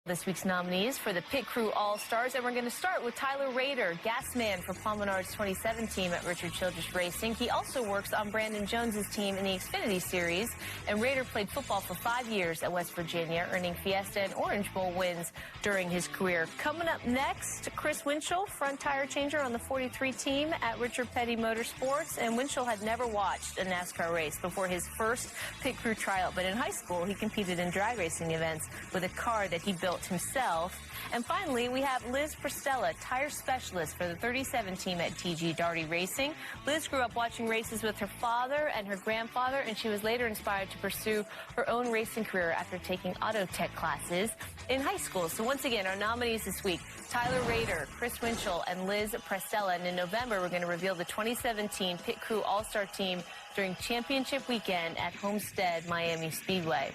This week's nominees for the Pit Crew All-Stars, and we're going to start with Tyler Rader, gas man for Paul Menard's 27 team at Richard Childress Racing. He also works on Brandon Jones's team in the Xfinity Series, and Rader played football for 5 years at West Virginia, earning Fiesta and Orange Bowl wins during his career. Coming up next, Chris Winchell, front tire changer on the 43 team at Richard Petty Motorsports, and Winchell had never watched a NASCAR race before his first Pit Crew tryout, but in high school he competed in drag racing events with a car that he built himself. And finally, we have Liz Prestella, tire specialist for the 37 team at TG Darty Racing. Liz grew up watching races with her father and her grandfather, and she was later inspired to pursue her own racing career after taking auto tech classes in high school. So once again, our nominees this week, Tyler Rader, Chris Winchell, and Liz Prestella. And in November, we're going to reveal the 2017 Pit Crew All-Star team during championship weekend at Homestead Miami Speedway.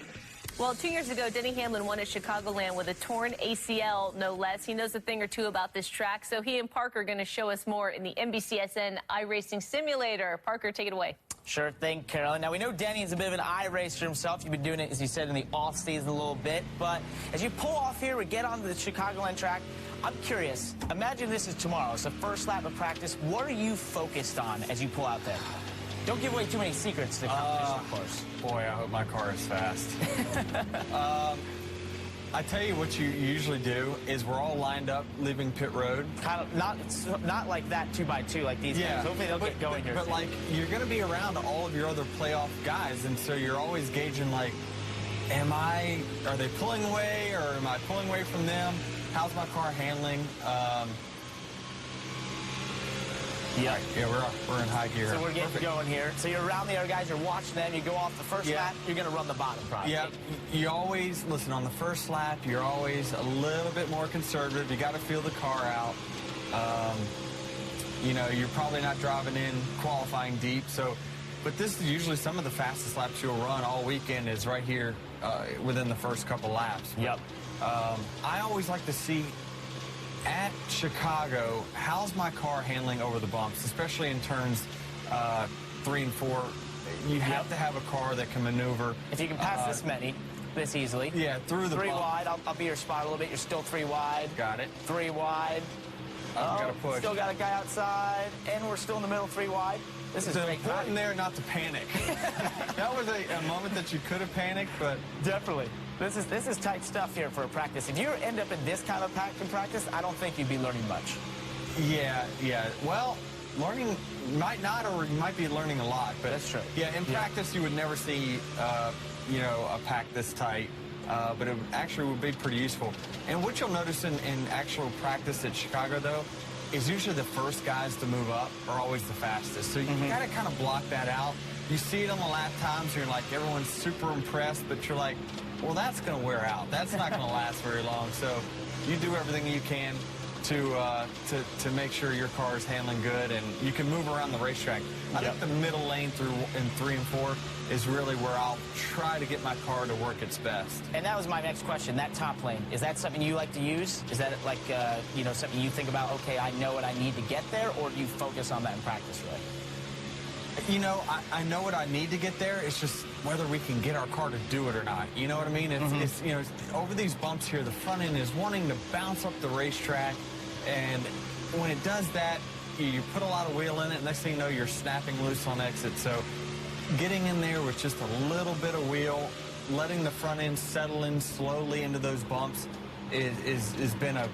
Well, 2 years ago, Denny Hamlin won at Chicagoland with a torn ACL, no less. He knows a thing or two about this track, so he and Parker are going to show us more in the NBCSN iRacing Simulator. Parker, take it away. Sure thing, Carolyn. Now, we know Denny is a bit of an iRacer himself. You've been doing it, as you said, in the off-season a little bit. But as you pull off here, we get onto the Chicagoland track. I'm curious. Imagine this is tomorrow. It's the first lap of practice. What are you focused on as you pull out there? Don't give away too many secrets to the competition, of course. Boy, I hope my car is fast. I tell you what you usually do is we're all lined up leaving pit road. Kind of not like that 2x2 like these guys. Hopefully they'll get going here. But like you're going to be around all of your other playoff guys, and so you're always gauging like, are they pulling away or am I pulling away from them? How's my car handling? Yeah, we're in high gear. So we're getting going here. So you're around the other guys, you're watching them, you go off the first lap, you're going to run the bottom probably. Yeah, you always, listen, on the first lap, you're always a little bit more conservative. You got to feel the car out. You know, you're probably not driving in qualifying deep. So, but this is usually some of the fastest laps you'll run all weekend is right here within the first couple laps. Yep. I always like to see at Chicago, how's my car handling over the bumps, especially in turns 3 and 4. You have to have a car that can maneuver. If you can pass this easily. Yeah, through the 3 bump. wide, I'll be your spot a little bit. You're still 3 wide. Got it. 3 wide. Got to push. Still got a guy outside, and we're still in the middle, 3 wide. This is important there not to panic. That was a moment that you could have panicked, but definitely. This is tight stuff here for a practice. If you end up in this kind of pack in practice, I don't think you'd be learning much. Yeah. Well, learning might not, or you might be learning a lot. But that's true. Yeah, in practice you would never see, you know, a pack this tight. But it actually would be pretty useful. And what you'll notice in actual practice at Chicago, though, is usually the first guys to move up are always the fastest. So you got to kind of block that out. You see it on the lap times, you're like, everyone's super impressed, but you're like, well, that's going to wear out. That's not going to last very long. So you do everything you can to make sure your car is handling good, and you can move around the racetrack. I think the middle lane through in 3 and 4 is really where I'll try to get my car to work its best. And that was my next question, that top lane. Is that something you like to use? Is that like, you know, something you think about, okay, I know what I need to get there, or do you focus on that in practice, really? You know, I know what I need to get there. It's just whether we can get our car to do it or not. You know what I mean? It's you know, over these bumps here, the front end is wanting to bounce up the racetrack, and when it does that, you put a lot of wheel in it, and next thing you know, you're snapping loose on exit. So getting in there with just a little bit of wheel, letting the front end settle in slowly into those bumps has been a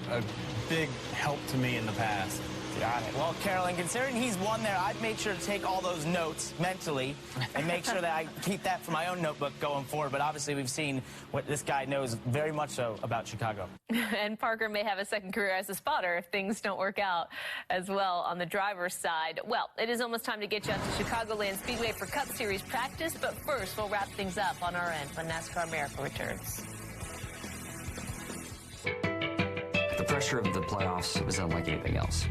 big help to me in the past. Got it. Well, Carolyn, considering he's won there, I've made sure to take all those notes mentally and make sure that I keep that for my own notebook going forward. But obviously, we've seen what this guy knows very much so about Chicago. And Parker may have a second career as a spotter if things don't work out as well on the driver's side. Well, it is almost time to get you out to Chicagoland Speedway for Cup Series practice. But first, we'll wrap things up on our end when NASCAR America returns. The pressure of the playoffs was unlike anything else.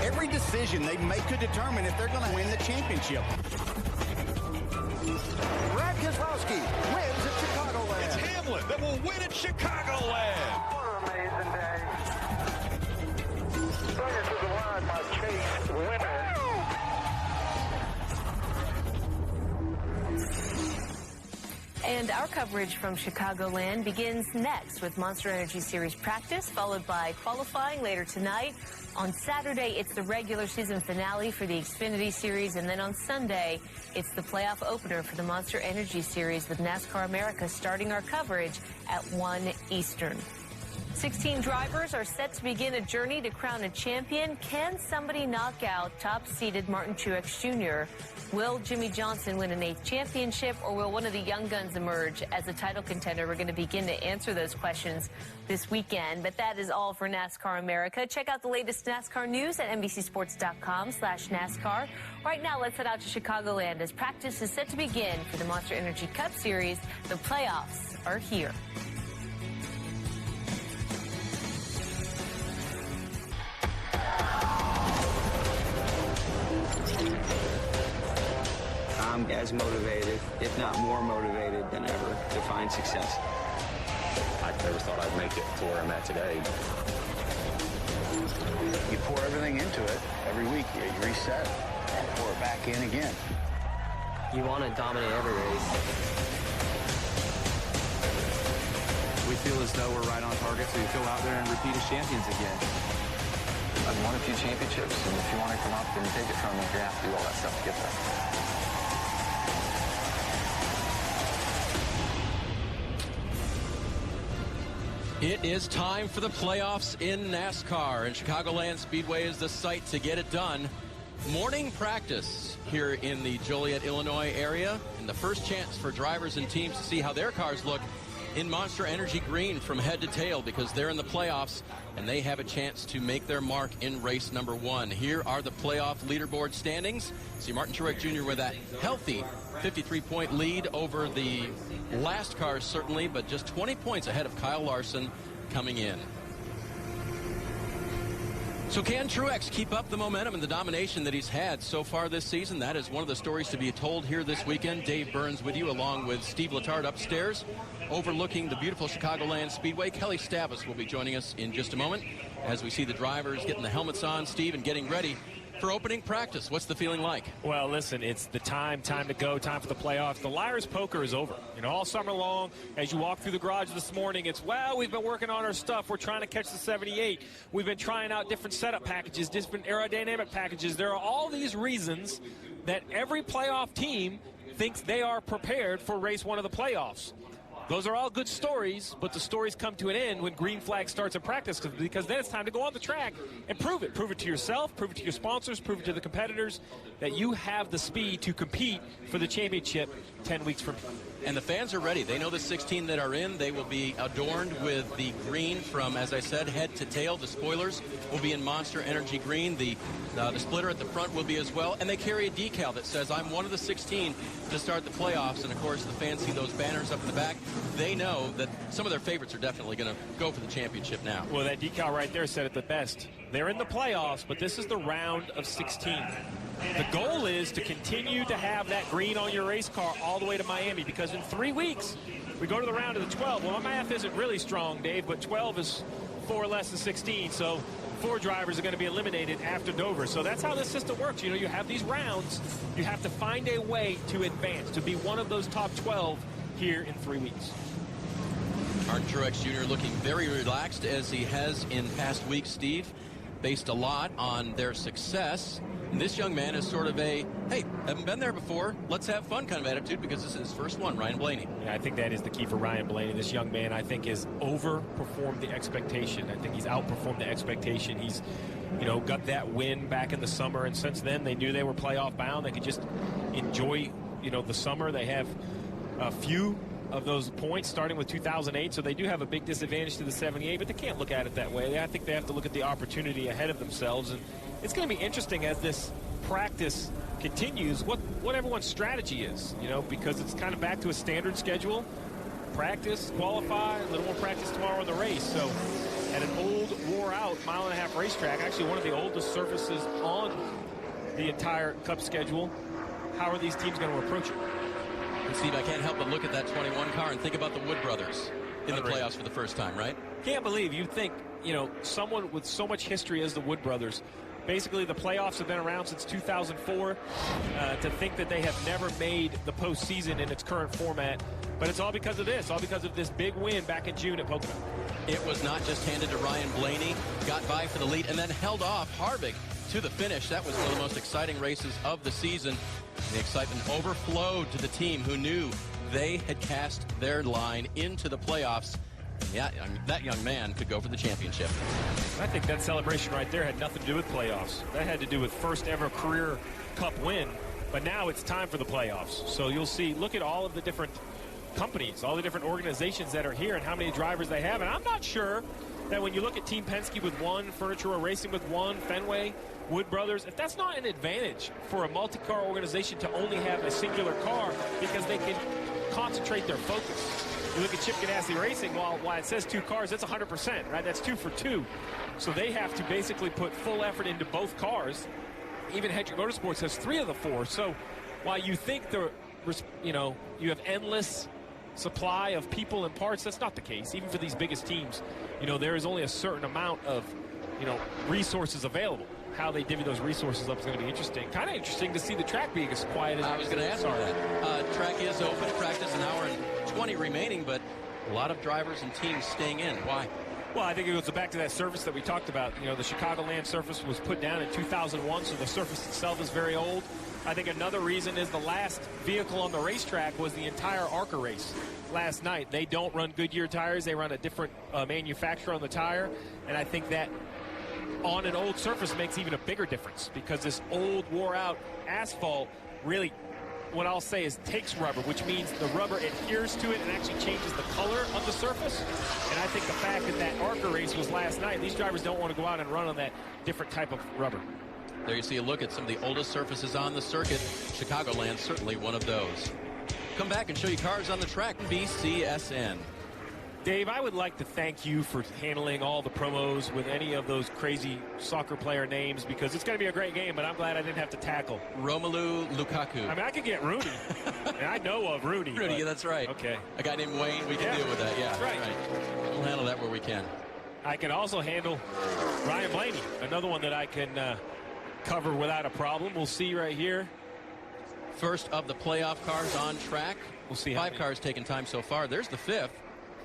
Every decision they make could determine if they're going to win the championship. Brad Keselowski wins at Chicagoland. It's Hamlin that will win at Chicagoland. What an amazing day. Second to the line, my Chase winner. And our coverage from Chicagoland begins next with Monster Energy Series practice, followed by qualifying later tonight. On Saturday, it's the regular season finale for the Xfinity Series, and then on Sunday, it's the playoff opener for the Monster Energy Series with NASCAR America starting our coverage at 1 Eastern. 16 drivers are set to begin a journey to crown a champion. Can somebody knock out top-seeded Martin Truex Jr.? Will Jimmy Johnson win an 8th championship, or will one of the young guns emerge as a title contender? We're going to begin to answer those questions this weekend. But that is all for NASCAR America. Check out the latest NASCAR news at NBCSports.com/NASCAR. Right now, let's head out to Chicagoland as practice is set to begin for the Monster Energy Cup Series. The playoffs are here. I'm as motivated, if not more motivated than ever, to find success. I never thought I'd make it to where I'm at today. You pour everything into it every week. You reset, pour it back in again. You want to dominate every race. We feel as though we're right on target, so you go out there and repeat as champions again. I've won a few championships, and if you want to come up and take it from me, you're going to have to do all that stuff to get there. It is time for the playoffs in NASCAR, and Chicagoland Speedway is the site to get it done. Morning practice here in the Joliet, Illinois area, and the first chance for drivers and teams to see how their cars look in Monster Energy Green from head to tail, because they're in the playoffs and they have a chance to make their mark in race number 1. Here are the playoff leaderboard standings. See Martin Truex Jr. with that healthy 53-point lead over the last cars, certainly, but just 20 points ahead of Kyle Larson coming in. So can Truex keep up the momentum and the domination that he's had so far this season? That is one of the stories to be told here this weekend. Dave Burns with you, along with Steve Letarte upstairs, overlooking the beautiful Chicagoland Speedway. Kelly Stavis will be joining us in just a moment as we see the drivers getting the helmets on, Steve, and getting ready for opening practice. What's the feeling like? Well, listen, it's the time to go, time for the playoffs. The liar's poker is over. You know, all summer long, as you walk through the garage this morning, it's, well, we've been working on our stuff. We're trying to catch the 78. We've been trying out different setup packages, different aerodynamic packages. There are all these reasons that every playoff team thinks they are prepared for race 1 of the playoffs. Those are all good stories, but the stories come to an end when green flag starts in practice, because then it's time to go on the track and prove it. Prove it to yourself, prove it to your sponsors, prove it to the competitors that you have the speed to compete for the championship 10 weeks from now. And the fans are ready. They know the 16 that are in. They will be adorned with the green from, as I said, head to tail. The spoilers will be in Monster Energy Green. The splitter at the front will be as well. And they carry a decal that says, I'm one of the 16 to start the playoffs. And, of course, the fans see those banners up in the back. They know that some of their favorites are definitely going to go for the championship now. Well, that decal right there said it the best. They're in the playoffs, but this is the round of 16. The goal is to continue to have that green on your race car all the way to Miami, because in 3 weeks, we go to the round of the 12. Well, my math isn't really strong, Dave, but 12 is 4 less than 16, so 4 drivers are going to be eliminated after Dover. So that's how this system works. You know, you have these rounds. You have to find a way to advance, to be one of those top 12 here in 3 weeks. Martin Truex Jr. looking very relaxed, as he has in past weeks, Steve, based a lot on their success. And this young man is sort of a, hey, haven't been there before, let's have fun kind of attitude, because this is his first one, Ryan Blaney. Yeah, I think that is the key for Ryan Blaney. This young man, I think, has overperformed the expectation. I think he's outperformed the expectation. He's, you know, got that win back in the summer, and since then they knew they were playoff bound. They could just enjoy, you know, the summer. They have a few of those points starting with 2008, so they do have a big disadvantage to the 78, but they can't look at it that way. I think they have to look at the opportunity ahead of themselves, and it's going to be interesting as this practice continues what everyone's strategy is, you know, because it's kind of back to a standard schedule. Practice, qualify, a little more practice tomorrow in the race. So at an old, wore-out mile-and-a-half racetrack, actually one of the oldest surfaces on the entire Cup schedule, how are these teams going to approach it? And Steve, I can't help but look at that 21 car and think about the Wood brothers in the playoffs for the first time, right? Can't believe you'd think, you know, someone with so much history as the Wood brothers Basically, the playoffs have been around since 2004. To think that they have never made the postseason in its current format. But it's all because of this, all because of this big win back in June at Pocono. It was not just handed to Ryan Blaney, got by for the lead, and then held off Harvick to the finish. That was one of the most exciting races of the season. The excitement overflowed to the team who knew they had cast their line into the playoffs. Yeah, that young man could go for the championship. I think that celebration right there had nothing to do with playoffs. That had to do with first ever career Cup win. But now it's time for the playoffs. So you'll see, look at all of the different companies, all the different organizations that are here and how many drivers they have. And I'm not sure that when you look at Team Penske with one, Furniture Row Racing with one, Fenway, Wood Brothers, if that's not an advantage for a multi-car organization to only have a singular car because they can concentrate their focus. You look at Chip Ganassi Racing, while it says 2 cars, that's 100%, right? That's 2 for 2. So they have to basically put full effort into both cars. Even Hendrick Motorsports has 3 of the 4. So while you think you have endless supply of people and parts, that's not the case. Even for these biggest teams, there is only a certain amount of, resources available. How they divvy those resources up is going to be interesting. Kind of interesting to see the track being as quiet as I was going to ask you that. Track is open, practice an hour and 20 remaining, but a lot of drivers and teams staying in. Why? Well, I think it goes back to that surface that we talked about. The Chicagoland surface was put down in 2001, so the surface itself is very old. I think another reason is the last vehicle on the racetrack was the entire ARCA race last night. They don't run Goodyear tires. They run a different manufacturer on the tire, and I think that on an old surface makes even a bigger difference because this old wore-out asphalt really, what I'll say is takes rubber, which means the rubber adheres to it and actually changes the color of the surface. And I think the fact that that ARCA race was last night, these drivers don't want to go out and run on that different type of rubber. There you see a look at some of the oldest surfaces on the circuit. Chicagoland certainly one of those. Come back and show you cars on the track. BCSN. Dave, I would like to thank you for handling all the promos with any of those crazy soccer player names because it's going to be a great game, but I'm glad I didn't have to tackle. Romelu Lukaku. I mean, I could get Rooney. And I know of Rooney. Rooney, that's right. Okay. A guy named Wayne, we can deal with that. Yeah, that's right. We'll handle that where we can. I can also handle Ryan Blaney, another one that I can cover without a problem. We'll see right here. First of the playoff cars on track. We'll see. 5 cars taking time so far. There's the 5th.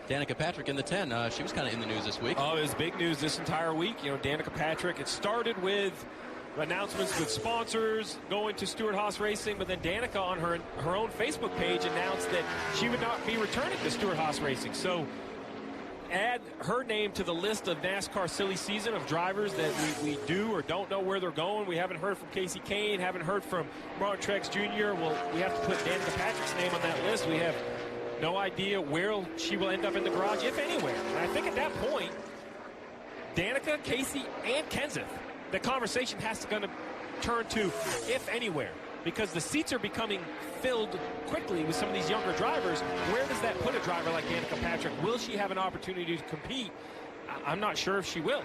Danica Patrick in the 10. She was kind of in the news this week. Oh, it was big news this entire week. Danica Patrick, it started with announcements with sponsors going to Stewart-Haas Racing, but then Danica on her own Facebook page announced that she would not be returning to Stewart-Haas Racing. So add her name to the list of NASCAR silly season of drivers that we do or don't know where they're going. We haven't heard from Casey Kane, haven't heard from Martin Truex Jr. Well, we have to put Danica Patrick's name on that list. We have no idea where she will end up in the garage, if anywhere. And I think at that point, Danica, Casey, and Kenseth, the conversation has to turn to if anywhere, because the seats are becoming filled quickly with some of these younger drivers. Where does that put a driver like Danica Patrick? Will she have an opportunity to compete? I'm not sure if she will.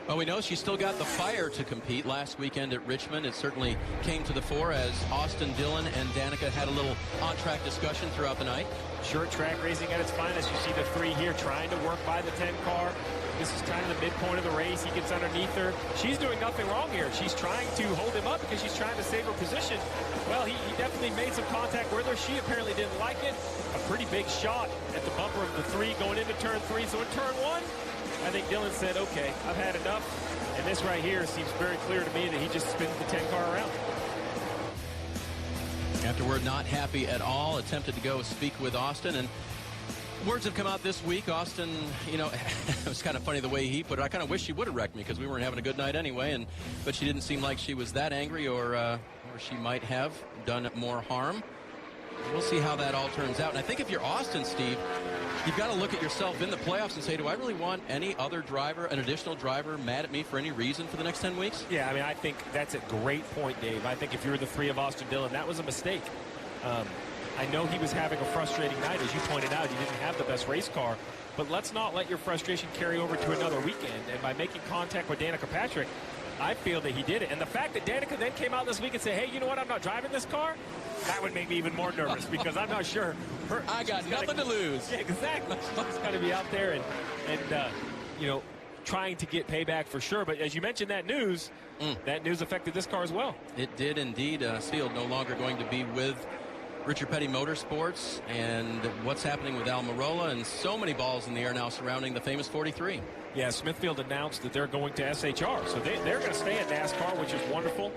Well, we know she's still got the fire to compete. Last weekend at Richmond, it certainly came to the fore as Austin Dillon and Danica had a little on-track discussion throughout the night. Short track racing at its finest. You see the 3 here trying to work by the 10 car. This is kind of the midpoint of the race. He gets underneath her. She's doing nothing wrong here. She's trying to hold him up because she's trying to save her position. Well, he definitely made some contact with her. She apparently didn't like it. A pretty big shot at the bumper of the 3 going into turn 3. So in turn 1, I think Dillon said, okay, I've had enough. And this right here seems very clear to me that he just spins the 10 car around. Afterward, not happy at all. Attempted to go speak with Austin. And words have come out this week. Austin, it was kind of funny the way he put it. I kind of wish she would have wrecked me because we weren't having a good night anyway. But she didn't seem like she was that angry or she might have done more harm. We'll see how that all turns out. And I think if you're Austin, Steve, you've got to look at yourself in the playoffs and say, do I really want any other driver, an additional driver, mad at me for any reason for the next 10 weeks? Yeah, I mean, I think that's a great point, Dave. I think if you're the 3 of Austin Dillon, that was a mistake. I know he was having a frustrating night. As you pointed out, he didn't have the best race car. But let's not let your frustration carry over to another weekend. And by making contact with Danica Patrick, I feel that he did it. And the fact that Danica then came out this week and said, hey, you know what, I'm not driving this car, that would make me even more nervous because I'm not sure. I got nothing to lose. Yeah, exactly. She's got to be out there and trying to get payback for sure. But as you mentioned, that news affected this car as well. It did indeed. Field no longer going to be with Richard Petty Motorsports, and what's happening with Almirola, and so many balls in the air now surrounding the famous 43. Yeah, Smithfield announced that they're going to SHR, so they're going to stay at NASCAR, which is wonderful.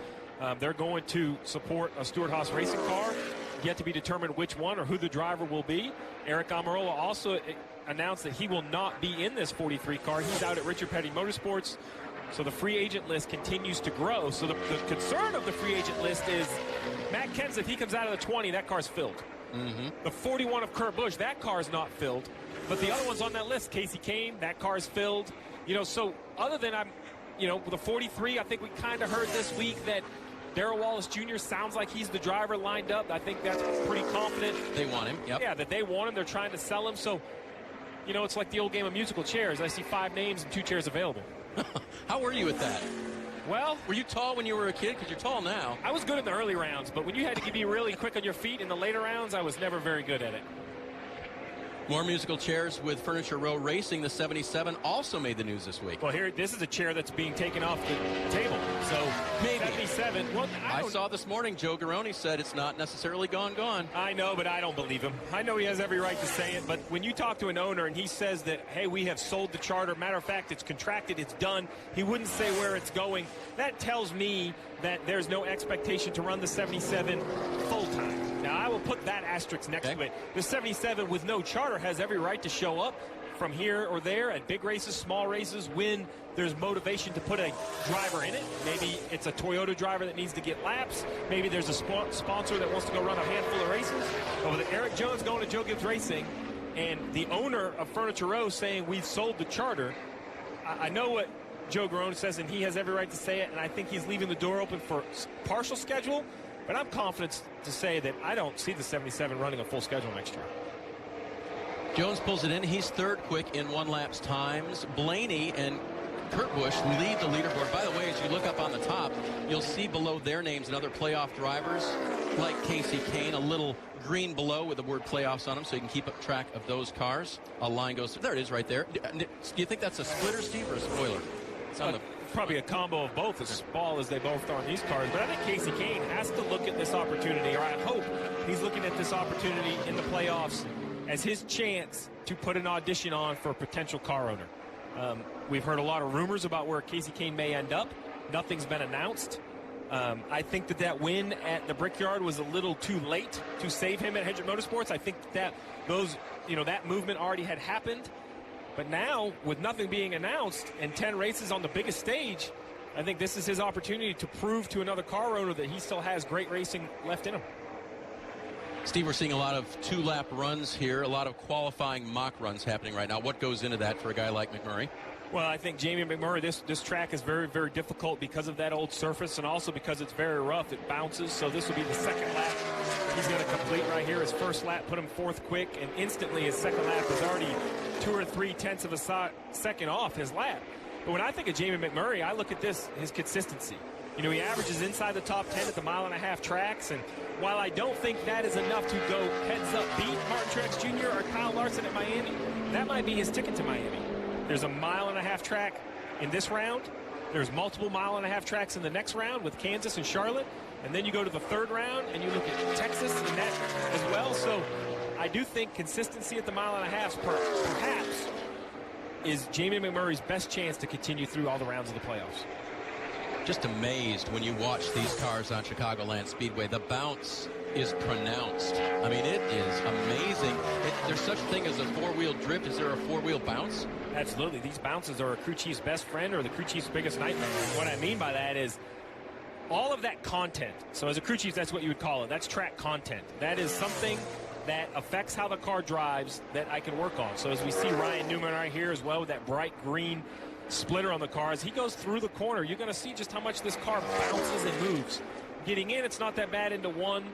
They're going to support a Stewart-Haas racing car. Yet to be determined which one or who the driver will be. Eric Almirola also announced that he will not be in this 43 car. He's out at Richard Petty Motorsports. So the free agent list continues to grow. So the concern of the free agent list is Matt Kenseth, if he comes out of the 20, that car's filled. The 41 of Kurt Busch, that car's not filled. But the other ones on that list, Casey Kane, that car's filled. So other than the 43, I think we kind of heard this week that Darrell Wallace Jr. sounds like he's the driver lined up. I think that's pretty confident. They want him, yep. Yeah, that they want him. They're trying to sell him. So, it's like the old game of musical chairs. I see 5 names and 2 chairs available. How were you at that? Well, were you tall when you were a kid? Because you're tall now. I was good in the early rounds, but when you had to be really quick on your feet in the later rounds, I was never very good at it. More musical chairs with Furniture Row Racing. The 77 also made the news this week. Well, this is a chair that's being taken off the table. So maybe 77. Well, I saw this morning Joe Garone said it's not necessarily gone. I know, but I don't believe him. I know he has every right to say it, but when you talk to an owner and he says that, hey, we have sold the charter, matter of fact, it's contracted, it's done, he wouldn't say where it's going. That tells me that there's no expectation to run the 77 full-time. Now, I will put that asterisk next to it. The 77 with no charter has every right to show up from here or there at big races, small races, when there's motivation to put a driver in it. Maybe it's a Toyota driver that needs to get laps. Maybe there's a sponsor that wants to go run a handful of races. But with Eric Jones going to Joe Gibbs Racing and the owner of Furniture Row saying we've sold the charter, I know what Joe Garone says, and he has every right to say it, and I think he's leaving the door open for partial schedule. But I'm confident to say that I don't see the 77 running a full schedule next year. Jones pulls it in. He's third quick in 1 lap's times. Blaney and Kurt Busch lead the leaderboard. By the way, as you look up on the top, you'll see below their names and other playoff drivers like Casey Kane, a little green below with the word playoffs on them so you can keep up track of those cars. A line goes, there it is right there. Do you think that's a splitter, Steve, or a spoiler? It's on the probably a combo of both, as small as they both are on these cars. But I think Casey Kane has to look at this opportunity, or I hope he's looking at this opportunity in the playoffs as his chance to put an audition on for a potential car owner. We've heard a lot of rumors about where Casey Kane may end up. Nothing's been announced. I think that win at the Brickyard was a little too late to save him at Hendrick Motorsports. I think that that movement already had happened. But now, with nothing being announced and 10 races on the biggest stage, I think this is his opportunity to prove to another car owner that he still has great racing left in him. Steve, we're seeing a lot of 2-lap runs here, a lot of qualifying mock runs happening right now. What goes into that for a guy like McMurray? Well, I think Jamie McMurray, this track is very, very difficult because of that old surface and also because it's very rough. It bounces, so this will be the second lap he's going to complete right here. His first lap put him 4th quick, and instantly his second lap is already 2 or 3/10 of a second off his lap. But when I think of Jamie McMurray, I look at his consistency. He averages inside the top 10 at the 1.5-mile tracks, and while I don't think that is enough to go heads-up beat Martin Truex Jr. or Kyle Larson at Miami, that might be his ticket to Miami. There's a 1.5-mile track in this round. There's multiple 1.5-mile tracks in the next round with Kansas and Charlotte. And then you go to the 3rd round and you look at Texas and that as well. So I do think consistency at the 1.5 miles perhaps is Jamie McMurray's best chance to continue through all the rounds of the playoffs. Just amazed when you watch these cars on Chicagoland Speedway. The bounce is pronounced. I mean, it is amazing. There's such a thing as a 4-wheel drift. Is there a 4-wheel bounce? Absolutely. These bounces are a crew chief's best friend or the crew chief's biggest nightmare. What I mean by that is all of that content. So as a crew chief, that's what you would call it. That's track content. That is something that affects how the car drives that I can work on. So as we see Ryan Newman right here as well with that bright green splitter on the car, as he goes through the corner, you're going to see just how much this car bounces and moves. Getting in, it's not that bad into 1.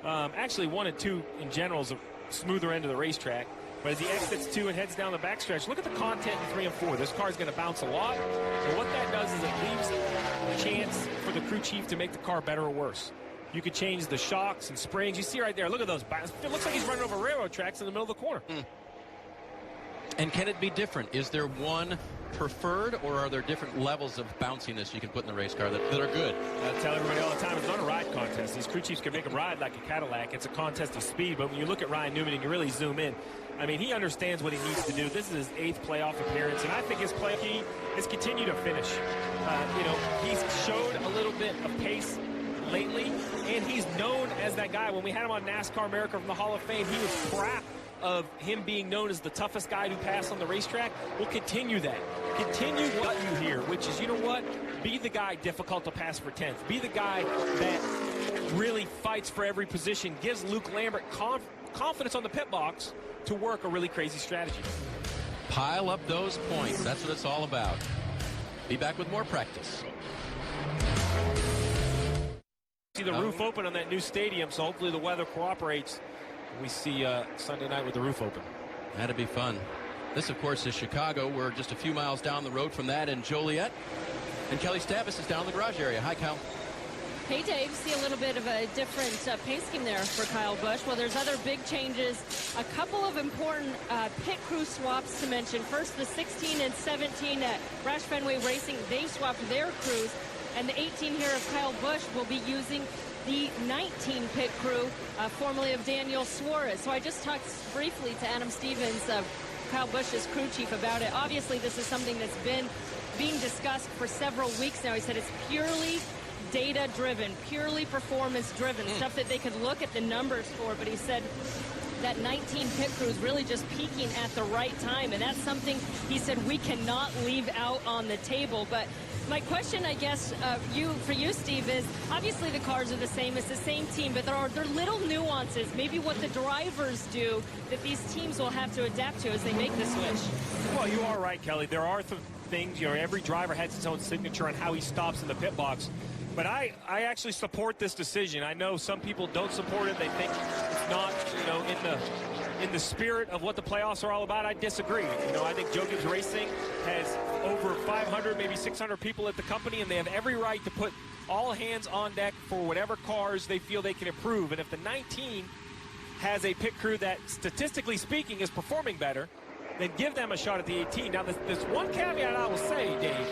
Actually, 1 and 2 in general is a smoother end of the racetrack. But as he exits 2 and heads down the backstretch, look at the content in 3 and 4. This car is going to bounce a lot. And what that does is it leaves a chance for the crew chief to make the car better or worse. You could change the shocks and springs. You see right there, look at those bounces. It looks like he's running over railroad tracks in the middle of the corner. And can it be different? Is there one preferred, or are there different levels of bounciness you can put in the race car that are good? I tell everybody all the time, it's not a ride contest. These crew chiefs can make them ride like a Cadillac. It's a contest of speed. But when you look at Ryan Newman and you really zoom in, I mean, he understands what he needs to do. This is his 8th playoff appearance, and I think his play key is continue to finish. You know, he's showed a little bit of pace lately, and he's known as that guy. When we had him on NASCAR America from the Hall of Fame, he was crap of him being known as the toughest guy to pass on the racetrack. We'll continue that. Continue what you hear, which is, you know what? Be the guy difficult to pass for 10th. Be the guy that really fights for every position, gives Luke Lambert confidence on the pit box to work a really crazy strategy. Pile up those points. That's what it's all about. Be back with more practice. See the roof open on that new stadium, so hopefully the weather cooperates. We see Sunday night with the roof open. That'd be fun. This, of course, is Chicago. We're just a few miles down the road from that in Joliet. And Kelly Stavis is down in the garage area. Hi, Cal. Hey, Dave. See a little bit of a different pace scheme there for Kyle Busch. Well, there's other big changes. A couple of important pit crew swaps to mention. First, the 16 and 17 at Roush Fenway Racing. They swapped their crews. And the 18 here of Kyle Busch will be using the 19 pit crew, formerly of Daniel Suarez. So I just talked briefly to Adam Stevens, Kyle Busch's crew chief, about it. Obviously, this is something that's been being discussed for several weeks now. He said it's purely data-driven, purely performance-driven, stuff that they could look at the numbers for. But he said that 19 pit crew is really just peaking at the right time, and that's something he said we cannot leave out on the table. But my question, I guess, for you, Steve, is obviously the cars are the same. It's the same team, but there are little nuances, maybe what the drivers do, that these teams will have to adapt to as they make the switch. Well, you are right, Kelly. There are some things, you know, every driver has his own signature on how he stops in the pit box. But I actually support this decision. I know some people don't support it. They think it's not, you know, in the spirit of what the playoffs are all about. I disagree. You know, I think Joe Gibbs Racing has over 500, maybe 600 people at the company, and they have every right to put all hands on deck for whatever cars they feel they can improve. And if the 19 has a pit crew that, statistically speaking, is performing better, then give them a shot at the 18. Now, this one caveat I will say, Dave,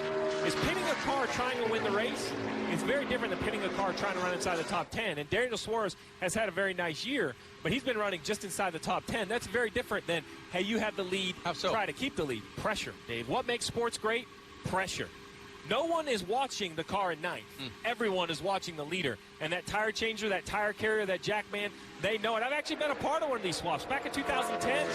is pitting a car trying to win the race is very different than pitting a car trying to run inside the top 10. And Daniel Suarez has had a very nice year, but he's been running just inside the top 10. That's very different than, hey, you have the lead, try to keep the lead. Pressure, Dave. What makes sports great? Pressure. No one is watching the car at ninth. Everyone is watching the leader. And that tire changer, that tire carrier, that jackman, they know it. I've actually been a part of one of these swaps. Back in 2010,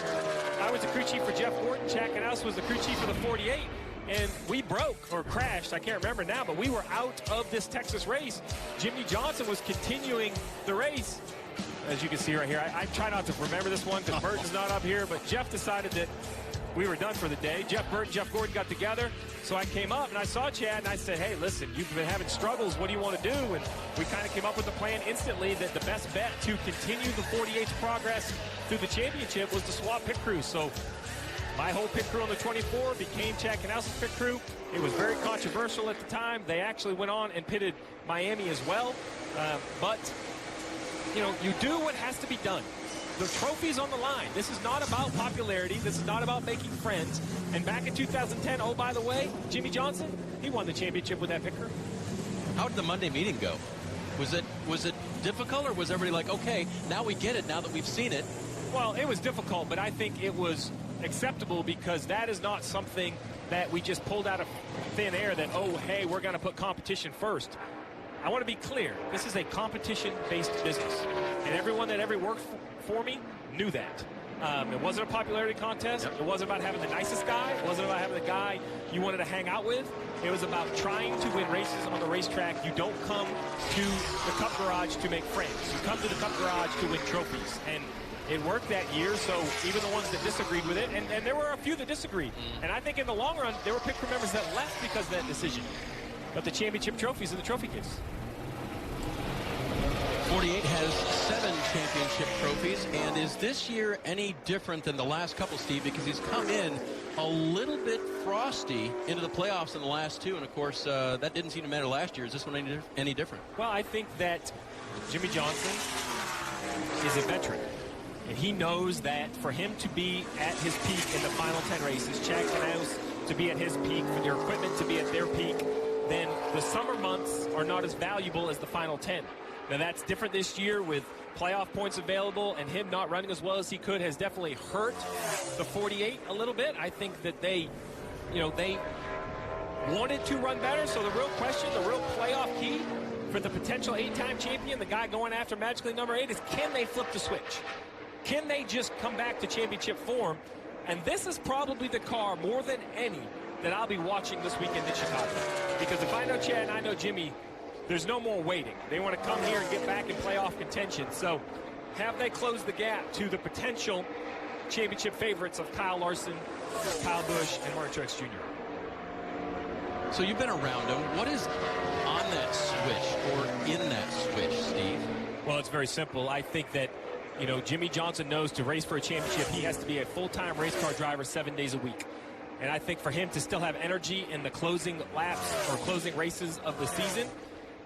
I was the crew chief for Jeff Gordon. Jack Knaus was the crew chief for the 48. And we broke or crashed, I can't remember now, but we were out of this Texas race. Jimmy Johnson was continuing the race. As you can see right here, I try not to remember this one because Burton's not up here, but Jeff decided that we were done for the day. Jeff Burton, Jeff Gordon got together. So I came up and I saw Chad and I said, hey, listen, you've been having struggles. What do you want to do? And we kind of came up with a plan instantly that the best bet to continue the 48's progress through the championship was to swap pit crews. So my whole pit crew on the 24 became Chad Knaus's pit crew. It was very controversial at the time. They actually went on and pitted Miami as well. But, you know, you do what has to be done. The trophy's on the line. This is not about popularity. This is not about making friends. And back in 2010, oh, by the way, Jimmy Johnson, he won the championship with that pit crew. How did the Monday meeting go? Was it difficult, or was everybody like, okay, now we get it, now that we've seen it? Well, it was difficult, but I think it was acceptable because that is not something that we just pulled out of thin air that, oh, hey, we're going to put competition first. I want to be clear. This is a competition-based business, and everyone that ever worked for me knew that. It wasn't a popularity contest. It wasn't about having the nicest guy. It wasn't about having the guy you wanted to hang out with. It was about trying to win races on the racetrack. You don't come to the Cup Garage to make friends. You come to the Cup Garage to win trophies. And it worked that year, so even the ones that disagreed with it, and there were a few that disagreed. And I think in the long run, there were pit crew members that left because of that decision. But the championship trophies in the trophy case. 48 has 7 championship trophies, and is this year any different than the last couple, Steve? Because he's come in a little bit frosty into the playoffs in the last 2, and of course that didn't seem to matter last year. Is this one any different? Well, I think that Jimmy Johnson is a veteran. And he knows that for him to be at his peak in the final 10 races, Chad Knaus to be at his peak, for their equipment to be at their peak, then the summer months are not as valuable as the final 10. Now, that's different this year with playoff points available, and him not running as well as he could has definitely hurt the 48 a little bit. I think that they wanted to run better, so the real question, the real playoff key for the potential 8-time champion, the guy going after magically number 8, is can they flip the switch? Can they just come back to championship form? And this is probably the car, more than any, that I'll be watching this weekend in Chicago. Because if I know Chad and I know Jimmy, there's no more waiting. They want to come here and get back in playoff contention. So have they closed the gap to the potential championship favorites of Kyle Larson, Kyle Busch, and Martin Truex Jr.? So you've been around him. What is on that switch or in that switch, Steve? Well, it's very simple. I think that, Jimmy Johnson knows to race for a championship, he has to be a full-time race car driver 7 days a week. And I think for him to still have energy in the closing laps or closing races of the season,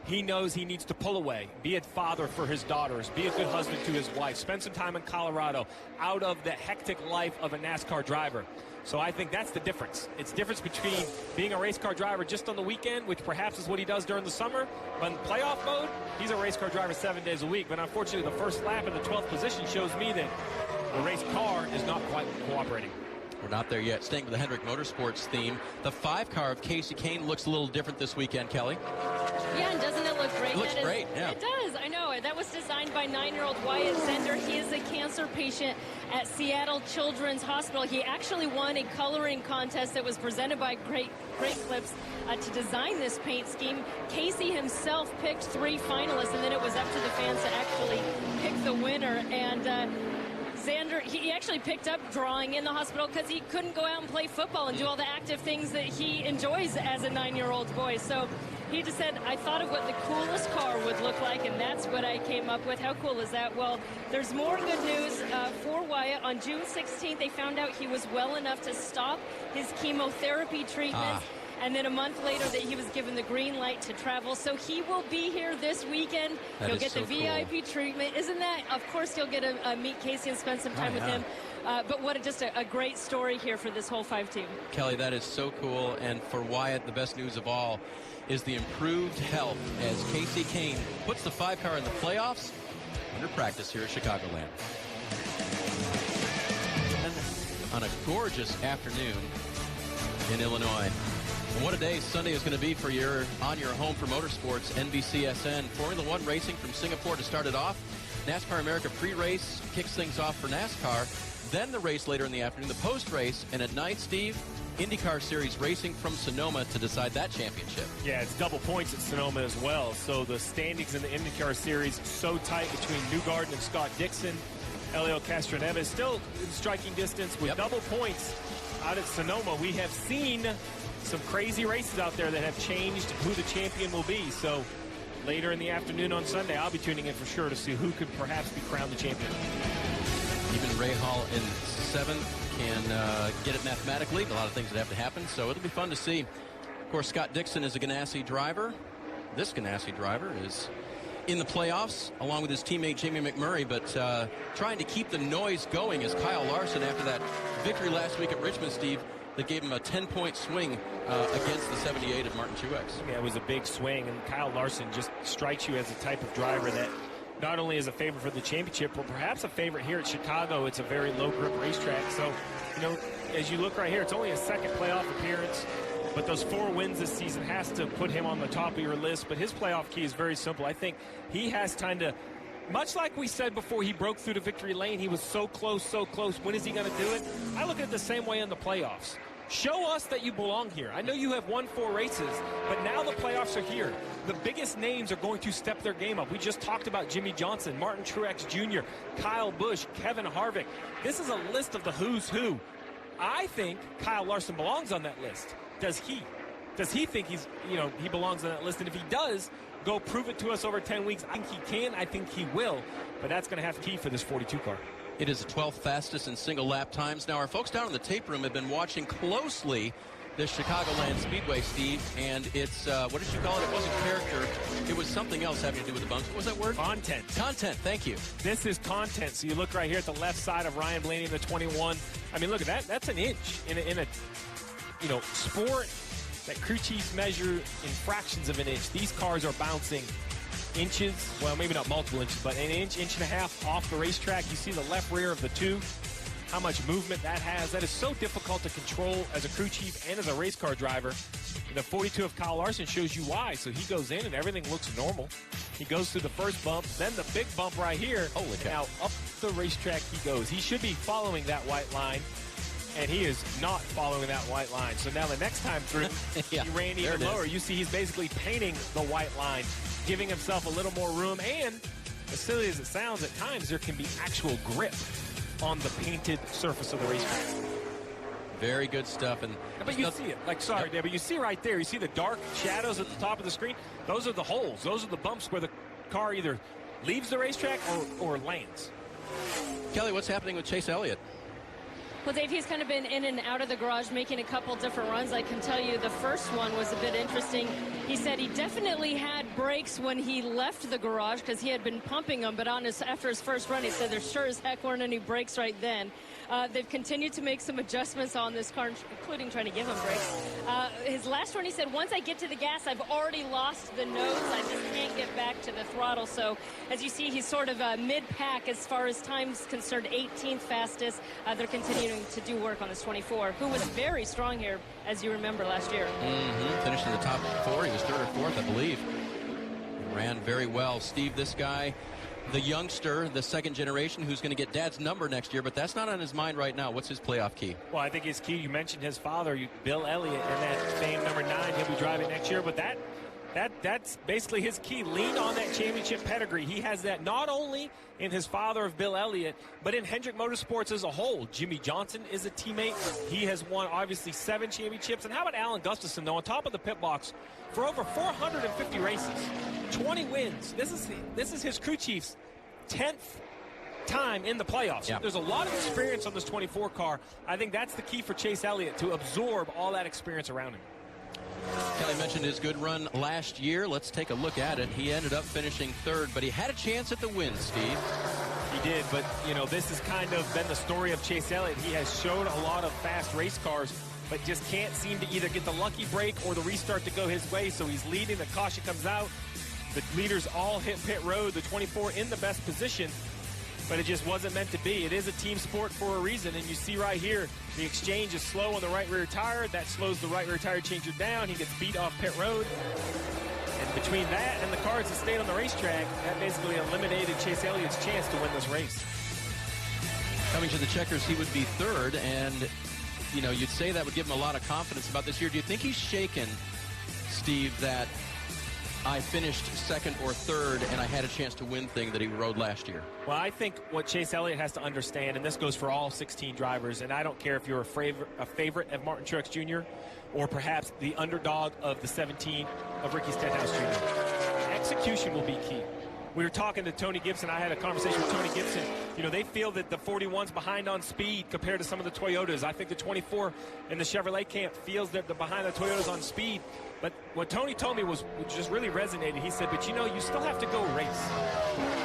he knows he needs to pull away, be a father for his daughters, be a good husband to his wife, spend some time in Colorado, out of the hectic life of a NASCAR driver. So I think that's the difference. It's the difference between being a race car driver just on the weekend, which perhaps is what he does during the summer. But in playoff mode, he's a race car driver 7 days a week. But unfortunately, the first lap in the 12th position shows me that the race car is not quite cooperating. We're not there yet. Staying with the Hendrick Motorsports theme, the 5 car of Casey Kane looks a little different this weekend, Kelly. Yeah, and doesn't it look great? It looks great, yeah. It does, I know. That was designed by 9-year-old Wyatt Zender. He is a cancer patient at Seattle Children's Hospital. He actually won a coloring contest that was presented by Great Clips to design this paint scheme. Casey himself picked 3 finalists, and then it was up to the fans to actually pick the winner. And Xander, he actually picked up drawing in the hospital because he couldn't go out and play football and do all the active things that he enjoys as a 9-year-old boy. So he just said, I thought of what the coolest car would look like, and that's what I came up with. How cool is that? Well, there's more good news for Wyatt. On June 16th, they found out he was well enough to stop his chemotherapy treatments. And then a month later that he was given the green light to travel. So he will be here this weekend. He'll get the VIP treatment. Isn't that? Of course, he'll get to meet Casey and spend some time with him. But what just a great story here for this whole 5 team. Kelly, that is so cool. And for Wyatt, the best news of all is the improved health as Casey Kane puts the 5 car in the playoffs under practice here at Chicagoland. On a gorgeous afternoon in Illinois. And what a day Sunday is going to be for on your home for motorsports, NBCSN. Formula One racing from Singapore to start it off. NASCAR America pre-race kicks things off for NASCAR. Then the race later in the afternoon, the post-race. And at night, Steve, IndyCar Series racing from Sonoma to decide that championship. Yeah, it's double points at Sonoma as well. So the standings in the IndyCar Series so tight between Newgarden and Scott Dixon. Elio Castroneves still in striking distance with double points out at Sonoma. We have seen some crazy races out there that have changed who the champion will be. So later in the afternoon on Sunday, I'll be tuning in for sure to see who could perhaps be crowned the champion. Even Ray Hall in 7th can get it mathematically. A lot of things that have to happen, so it'll be fun to see. Of course, Scott Dixon is a Ganassi driver. This Ganassi driver is in the playoffs along with his teammate Jamie McMurray, but trying to keep the noise going is Kyle Larson after that victory last week at Richmond, Steve, that gave him a 10-point swing against the 78 of Martin Truex. Yeah, it was a big swing, and Kyle Larson just strikes you as the type of driver that not only is a favorite for the championship, but perhaps a favorite here at Chicago. It's a very low-grip racetrack. So, as you look right here, it's only a 2nd playoff appearance, but those 4 wins this season has to put him on the top of your list. But his playoff key is very simple. I think he has time to, much like we said before he broke through the victory lane, he was so close, so close. When is he going to do it? I look at it the same way in the playoffs. Show us that you belong here. I know you have won 4 races, but now the playoffs are here. The biggest names are going to step their game up. We just talked about Jimmy Johnson, Martin Truex Jr., Kyle Busch, Kevin Harvick. This is a list of the who's who. I think Kyle Larson belongs on that list. Does he? Does he think he belongs on that list? And if he does, go prove it to us over 10 weeks. I think he can. I think he will. But that's going to have to key for this 42 car. It is the 12th fastest in single lap times. Now, our folks down in the tape room have been watching closely this Chicagoland Speedway, Steve, and it's, what did you call it? It wasn't character. It was something else having to do with the bumps. What was that word? Content. Content, thank you. This is content. So you look right here at the left side of Ryan Blaney in the 21. I mean, look at that. That's an inch in a sport that crew chiefs measure in fractions of an inch. These cars are bouncing inches, well, maybe not multiple inches, but an inch, inch and a half off the racetrack. You see the left rear of the two, how much movement that has. That is so difficult to control as a crew chief and as a race car driver. The 42 of Kyle Larson shows you why. So he goes in and everything looks normal. He goes through the first bump, then the big bump right here. Holy cow. Now up the racetrack he goes. He should be following that white line, and he is not following that white line. So now the next time through, yeah, he ran even lower. You see he's basically painting the white line, giving himself a little more room. And as silly as it sounds, at times there can be actual grip on the painted surface of the racetrack. Very good stuff. But you see it. Like, sorry, Dave, but you see right there, you see the dark shadows at the top of the screen? Those are the holes. Those are the bumps where the car either leaves the racetrack or lands. Kelly, what's happening with Chase Elliott? Well, Dave, he's kind of been in and out of the garage making a couple different runs. I can tell you the first one was a bit interesting. He said he definitely had brakes when he left the garage because he had been pumping them, but after his first run, he said there sure as heck weren't any brakes right then. They've continued to make some adjustments on this car, including trying to give him brakes. His last run, he said, once I get to the gas, I've already lost the nose. I just can't get back to the throttle. So, as you see, he's sort of mid-pack as far as time's concerned, 18th fastest. They're continuing to do work on this 24, who was very strong here, as you remember, last year. Finished in the top 4. He was 3rd or 4th, I believe. Ran very well. Steve, this guy, the youngster, the second generation, who's going to get Dad's number next year, but that's not on his mind right now. What's his playoff key? Well, I think his key, you mentioned his father, Bill Elliott, and that famed number 9. He'll be driving next year, but that's basically his key. Lean on that championship pedigree. He has that not only in his father of Bill Elliott, but in Hendrick Motorsports as a whole. Jimmy Johnson is a teammate. He has won, obviously, 7 championships. And how about Alan Gustafson, though, on top of the pit box for over 450 races, 20 wins. This is his crew chief's 10th time in the playoffs. Yep. There's a lot of experience on this 24 car. I think that's the key for Chase Elliott, to absorb all that experience around him. Kelly mentioned his good run last year. Let's take a look at it. He ended up finishing 3rd, but he had a chance at the win, Steve. He did, but, this has kind of been the story of Chase Elliott. He has showed a lot of fast race cars, but just can't seem to either get the lucky break or the restart to go his way. So he's leading. The caution comes out. The leaders all hit pit road. The 24 in the best position, but it just wasn't meant to be. It is a team sport for a reason, and you see right here, the exchange is slow on the right rear tire. That slows the right rear tire changer down. He gets beat off pit road. And between that and the cars that stayed on the racetrack, that basically eliminated Chase Elliott's chance to win this race. Coming to the checkers, he would be 3rd, and, you'd say that would give him a lot of confidence about this year. Do you think he's shaken, Steve, that I finished 2nd or 3rd and I had a chance to win thing that he rode last year? Well, I think what Chase Elliott has to understand, and this goes for all 16 drivers, and I don't care if you're a favorite of Martin Truex Jr. or perhaps the underdog of the 17 of Ricky Stenhouse Jr. Execution will be key. We were talking to Tony Gibson. I had a conversation with Tony Gibson. They feel that the 41's behind on speed compared to some of the Toyotas. I think the 24 in the Chevrolet camp feels that they're behind the Toyotas on speed. But what Tony told me was just really resonated. He said, but you still have to go race.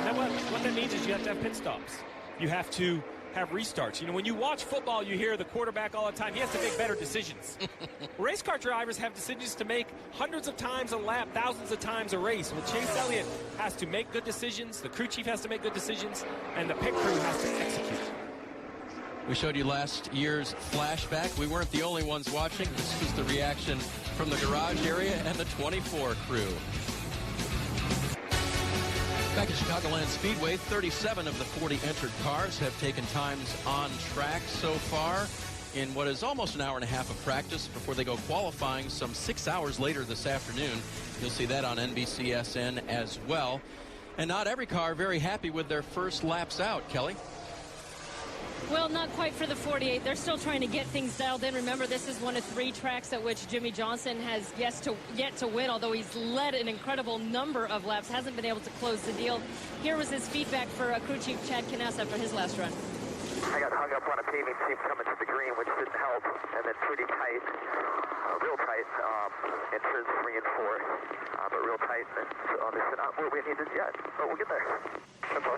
And what that means is you have to have pit stops. You have to have restarts. When you watch football, you hear the quarterback all the time. He has to make better decisions. Race car drivers have decisions to make hundreds of times a lap, thousands of times a race. Well, Chase Elliott has to make good decisions. The crew chief has to make good decisions. And the pit crew has to execute. We showed you last year's flashback. We weren't the only ones watching. This was the reaction from the garage area and the 24 crew. Back at Chicagoland Speedway, 37 of the 40 entered cars have taken times on track so far in what is almost an hour and a half of practice before they go qualifying some 6 hours later this afternoon. You'll see that on NBCSN as well. And not every car very happy with their first laps out, Kelly. Well, not quite for the 48. They're still trying to get things dialed in. Remember, this is one of 3 tracks at which Jimmy Johnson has yet to win, although he's led an incredible number of laps, hasn't been able to close the deal. Here was his feedback for crew chief Chad Canassa for his last run. I got hung up on a paving seam coming to the green, which didn't help, and then pretty tight, real tight, in turns 3 and 4, but real tight, and so they're not where we needed yet, but we'll get there. That's all.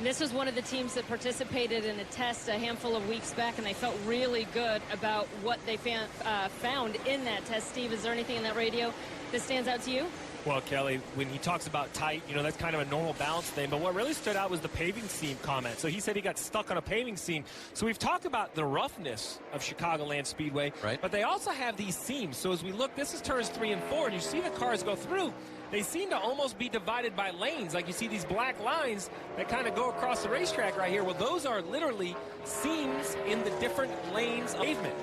This was one of the teams that participated in a test a handful of weeks back, and they felt really good about what they found in that test. Steve, is there anything in that radio that stands out to you? Well, Kelly, when he talks about tight, you know, that's kind of a normal balance thing. But what really stood out was the paving seam comment. So he said he got stuck on a paving seam. So we've talked about the roughness of Chicagoland Speedway. Right. But they also have these seams. So as we look, this is turns 3 and 4, and you see the cars go through. They seem to almost be divided by lanes. Like you see these black lines that kind of go across the racetrack right here. Well, those are literally seams in the different lanes of pavement.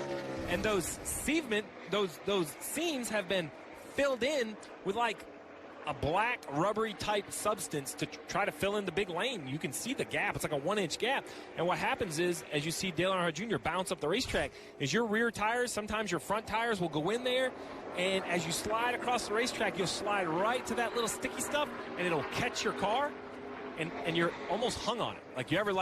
And those seams have been filled in with like a black rubbery type substance to try to fill in the big lane. You can see the gap. It's like a 1-inch gap. And what happens is, as you see Dale Earnhardt Jr. bounce up the racetrack, is your rear tires, sometimes your front tires will go in there, and as you slide across the racetrack, you'll slide right to that little sticky stuff, and it'll catch your car, and you're almost hung on it. Like you ever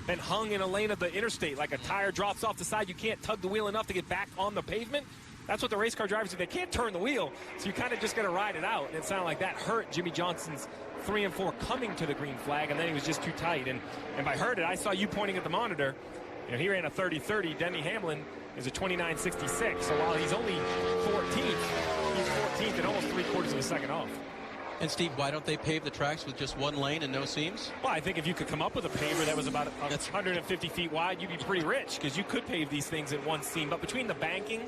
been hung in a lane of the interstate, like a tire drops off the side, you can't tug the wheel enough to get back on the pavement? That's what the race car drivers do. They can't turn the wheel, so you kind of just got to ride it out. And it sounded like that hurt Jimmy Johnson's 3 and 4 coming to the green flag, and then he was just too tight. And if I heard it, I saw you pointing at the monitor. You know, he ran a 30-30. Denny Hamlin is a 29.66. So while he's only 14th, he's 14th and almost 3/4 of a second off. And Steve, why don't they pave the tracks with just one lane and no seams? Well, I think if you could come up with a paver that was about 150 feet wide, you'd be pretty rich, because you could pave these things in one seam. But between the banking,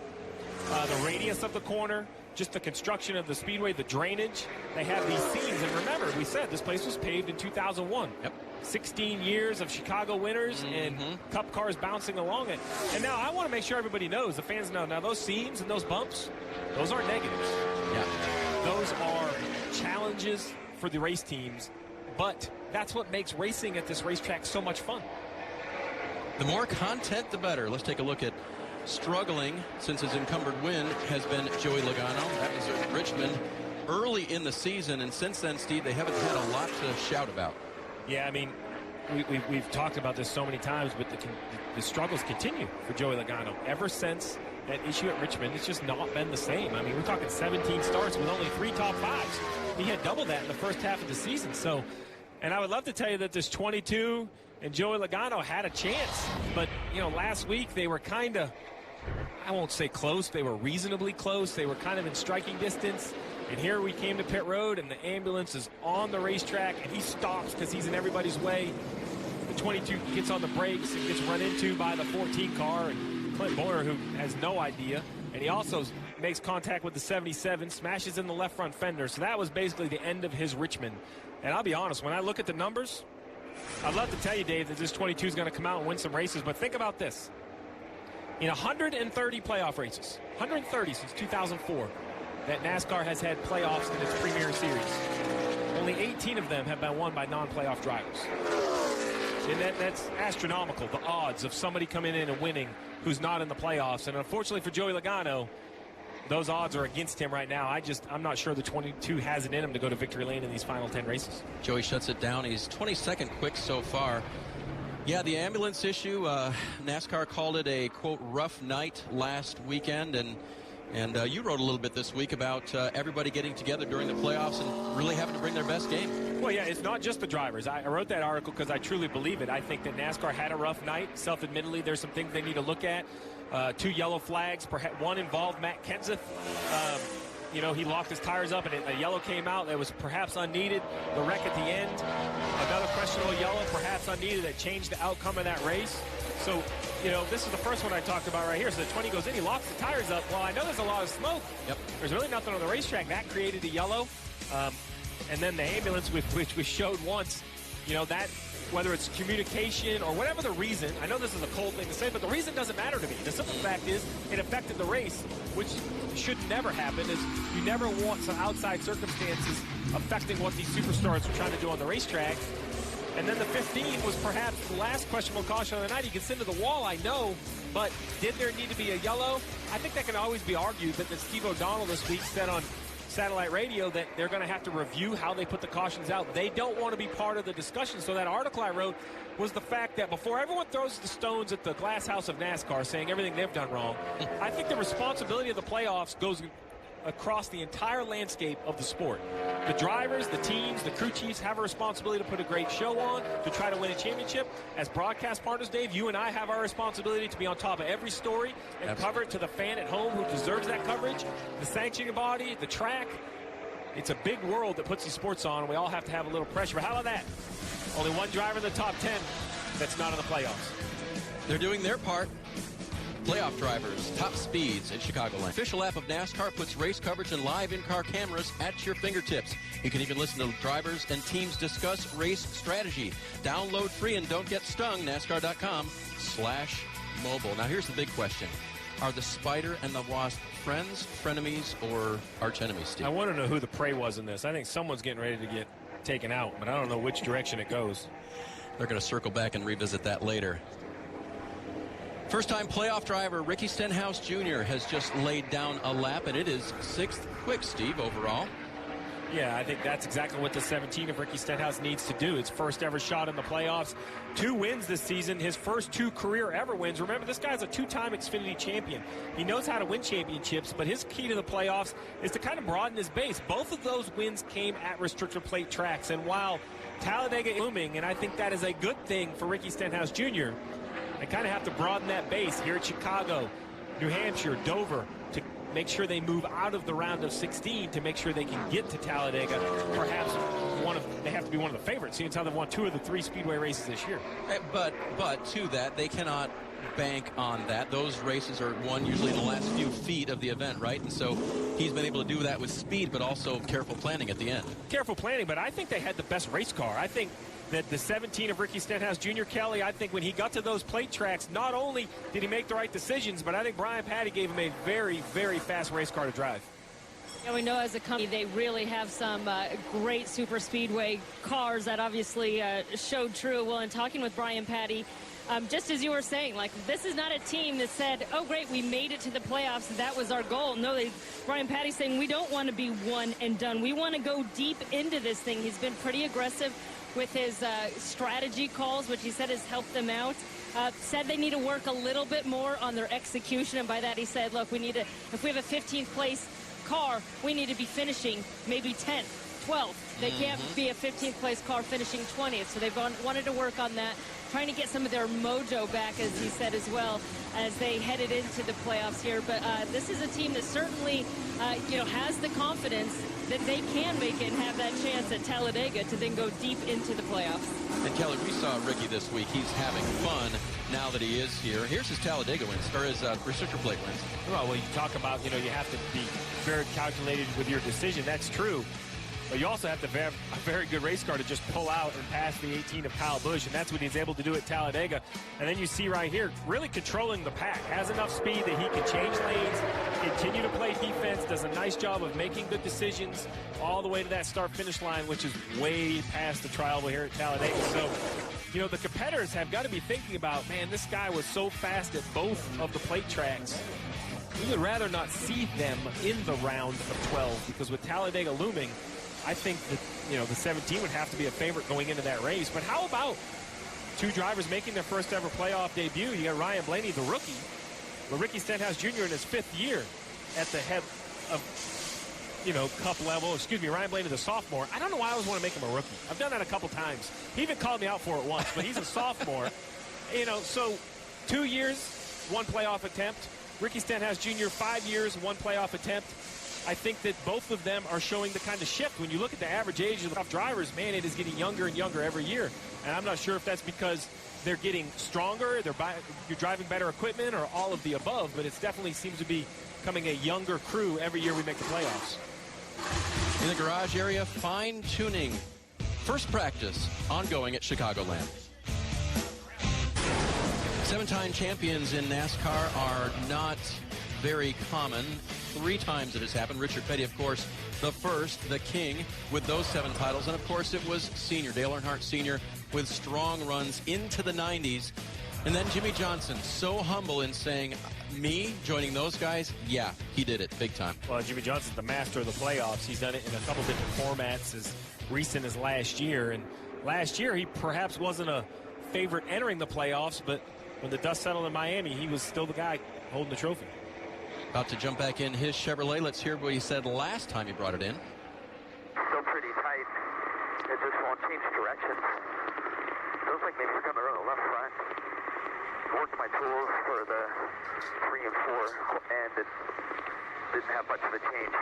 the radius of the corner, just the construction of the speedway, the drainage, they have these seams. And remember, we said this place was paved in 2001. Yep. 16 years of Chicago winters and Cup cars bouncing along it. And now I want to make sure everybody knows, the fans know, now those seams and those bumps, those aren't negatives. Yeah. Those are challenges for the race teams, but that's what makes racing at this racetrack so much fun. The more content, the better. Let's take a look at struggling since his encumbered win has been Joey Logano. That was at Richmond early in the season, and since then, Steve, they haven't had a lot to shout about. Yeah, I mean, we've talked about this so many times, but the struggles continue for Joey Logano. Ever since that issue at Richmond, it's just not been the same. I mean, we're talking 17 starts with only 3 top 5s. He had double that in the first half of the season. So, and I would love to tell you that this 22 and Joey Logano had a chance, but, you know, last week they were kind of, I won't say close, they were reasonably close. They were kind of in striking distance. And here we came to pit road, and the ambulance is on the racetrack, and he stops because he's in everybody's way. The 22 gets on the brakes and gets run into by the 14 car, and Clint Boyer, who has no idea. And he also makes contact with the 77, smashes in the left front fender. So that was basically the end of his Richmond. And I'll be honest, when I look at the numbers, I'd love to tell you, Dave, that this 22 is going to come out and win some races. But think about this. In 130 playoff races, 130 since 2004, that NASCAR has had playoffs in its premier series. Only 18 of them have been won by non-playoff drivers. And that's astronomical, the odds of somebody coming in and winning who's not in the playoffs. And unfortunately for Joey Logano, those odds are against him right now. I'm not sure the 22 has it in him to go to victory lane in these final 10 races. Joey shuts it down. He's 22nd quick so far. Yeah, the ambulance issue, NASCAR called it a, quote, rough night last weekend, and you wrote a little bit this week about everybody getting together during the playoffs and really having to bring their best game. Well, yeah, it's not just the drivers. I wrote that article because I truly believe it. I think that NASCAR had a rough night. Self-admittedly, there's some things they need to look at. 2 yellow flags, perhaps one involved Matt Kenseth. You know, he locked his tires up and a yellow came out that was perhaps unneeded. The wreck at the end, another questionable yellow, perhaps unneeded, that changed the outcome of that race. So, you know, this is the first one I talked about right here. So the 20 goes in, he locks the tires up. Well, I know there's a lot of smoke. Yep. There's really nothing on the racetrack. That created a yellow. And then the ambulance, which we showed once, you know, that, whether it's communication or whatever the reason, I know this is a cold thing to say, but the reason doesn't matter to me. The simple fact is it affected the race, which should never happen, is you never want some outside circumstances affecting what these superstars are trying to do on the racetrack. And then the 15 was perhaps the last questionable caution of the night. He gets into the wall, I know, but did there need to be a yellow? I think that can always be argued, but that Steve O'Donnell this week said on satellite radio that they're going to have to review how they put the cautions out. They don't want to be part of the discussion. So that article I wrote was the fact that before everyone throws the stones at the glass house of NASCAR saying everything they've done wrong, I think the responsibility of the playoffs goes across the entire landscape of the sport. The drivers, the teams, the crew chiefs have a responsibility to put a great show on, to try to win a championship. As broadcast partners, Dave, you and I have our responsibility to be on top of every story and cover it to the fan at home who deserves that coverage, the sanctioning body, the track. It's a big world that puts these sports on, and we all have to have a little pressure. But how about that? Only one driver in the top 10 that's not in the playoffs. They're doing their part. Playoff drivers, top speeds in Chicagoland. Official app of NASCAR puts race coverage and live in-car cameras at your fingertips. You can even listen to drivers and teams discuss race strategy. Download free and don't get stung. NASCAR.com/mobile. Now here's the big question. Are the Spider and the Wasp friends, frenemies, or arch enemies, Steve? I want to know who the prey was in this. I think someone's getting ready to get taken out, but I don't know which direction it goes. They're going to circle back and revisit that later. First-time playoff driver Ricky Stenhouse Jr. has just laid down a lap, and it is 6th quick, Steve, overall. Yeah, I think that's exactly what the 17 of Ricky Stenhouse needs to do. His first ever shot in the playoffs. 2 wins this season, his first 2 career ever wins. Remember, this guy's a 2-time Xfinity champion. He knows how to win championships, but his key to the playoffs is to kind of broaden his base. Both of those wins came at restrictor plate tracks, and while Talladega is looming, and I think that is a good thing for Ricky Stenhouse Jr., they kind of have to broaden that base here at Chicago, New Hampshire, Dover, to make sure they move out of the round of 16 to make sure they can get to Talladega. Perhaps they have to be one of the favorites, seeing as how they've won 2 of the 3 speedway races this year. But to that, they cannot bank on that. Those races are won usually in the last few feet of the event, right? And so he's been able to do that with speed, but also careful planning at the end. Careful planning, but I think they had the best race car. I think that the 17 of Ricky Stenhouse Jr., Kelly, I think when he got to those plate tracks, not only did he make the right decisions, but I think Brian Patty gave him a very, very fast race car to drive. Yeah, we know as a company they really have some great super speedway cars. That obviously showed true. Well, in talking with Brian Patty, just as you were saying, like, this is not a team that said, oh, great, we made it to the playoffs, and that was our goal. No, Brian Patty's saying we don't want to be one and done. We want to go deep into this thing. He's been pretty aggressive with his strategy calls, which he said has helped them out. Said they need to work a little bit more on their execution, and by that he said, look, we need to, if we have a 15th place car, we need to be finishing maybe 10th, 12th. They can't be a 15th place car finishing 20th, so they've wanted to work on that, trying to get some of their mojo back, as he said, as well, as they headed into the playoffs here. But this is a team that certainly, has the confidence that they can make it and have that chance at Talladega to then go deep into the playoffs. And Kelly, we saw Ricky this week. He's having fun now that he is here. Here's his Talladega wins, or his restrictor plate wins. Well, you talk about, you have to be very calculated with your decision. That's true. But you also have to have a very good race car to just pull out and pass the 18 of Kyle Busch, and that's what he's able to do at Talladega. And then you see right here, really controlling the pack, has enough speed that he can change lanes, continue to play defense, does a nice job of making good decisions all the way to that start-finish line, which is way past the trial here at Talladega. So, the competitors have got to be thinking about, man, this guy was so fast at both of the plate tracks. We would rather not see them in the round of 12, because with Talladega looming, I think that, the 17 would have to be a favorite going into that race. But how about 2 drivers making their first ever playoff debut? You got Ryan Blaney, the rookie, but Ricky Stenhouse Jr. in his 5th year at the head of, cup level. Ryan Blaney, the sophomore. I don't know why I always want to make him a rookie. I've done that a couple times. He even called me out for it once, but he's a sophomore. So 2 years, 1 playoff attempt. Ricky Stenhouse Jr., 5 years, 1 playoff attempt. I think that both of them are showing the kind of shift. When you look at the average age of the top drivers, man, it is getting younger and younger every year. And I'm not sure if that's because they're getting stronger, you're driving better equipment, or all of the above, but it definitely seems to be becoming a younger crew every year we make the playoffs. In the garage area, fine-tuning. First practice ongoing at Chicagoland. 7-time champions in NASCAR are not very common. 3 times it has happened. Richard Petty, of course, the first, the king, with those 7 titles. And, of course, it was Sr., Dale Earnhardt Sr., with strong runs into the 90s. And then Jimmy Johnson, so humble in saying, me joining those guys, yeah, he did it big time. Well, Jimmy Johnson's the master of the playoffs. He's done it in a couple different formats as recent as last year. And last year, he perhaps wasn't a favorite entering the playoffs, but when the dust settled in Miami, he was still the guy holding the trophy. About to jump back in his Chevrolet. Let's hear what he said last time he brought it in. Still pretty tight. It just won't change direction. Feels like maybe it's coming around the left front. Worked my tools for the 3 and 4, and it didn't have much of a change.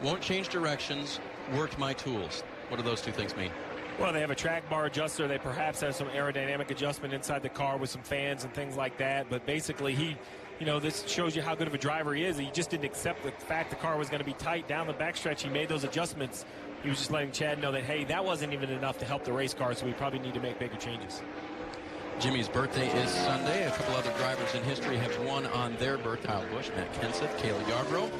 Won't change directions, worked my tools. What do those two things mean? Well, they have a track bar adjuster. They perhaps have some aerodynamic adjustment inside the car with some fans and things like that. But basically, this shows you how good of a driver he is. He just didn't accept the fact the car was going to be tight down the backstretch. He made those adjustments. He was just letting Chad know that, hey, that wasn't even enough to help the race car, so we probably need to make bigger changes. Jimmy's birthday is Sunday. A couple other drivers in history have won on their birthday. Kyle Busch, Matt Kenseth, Cale Yarborough.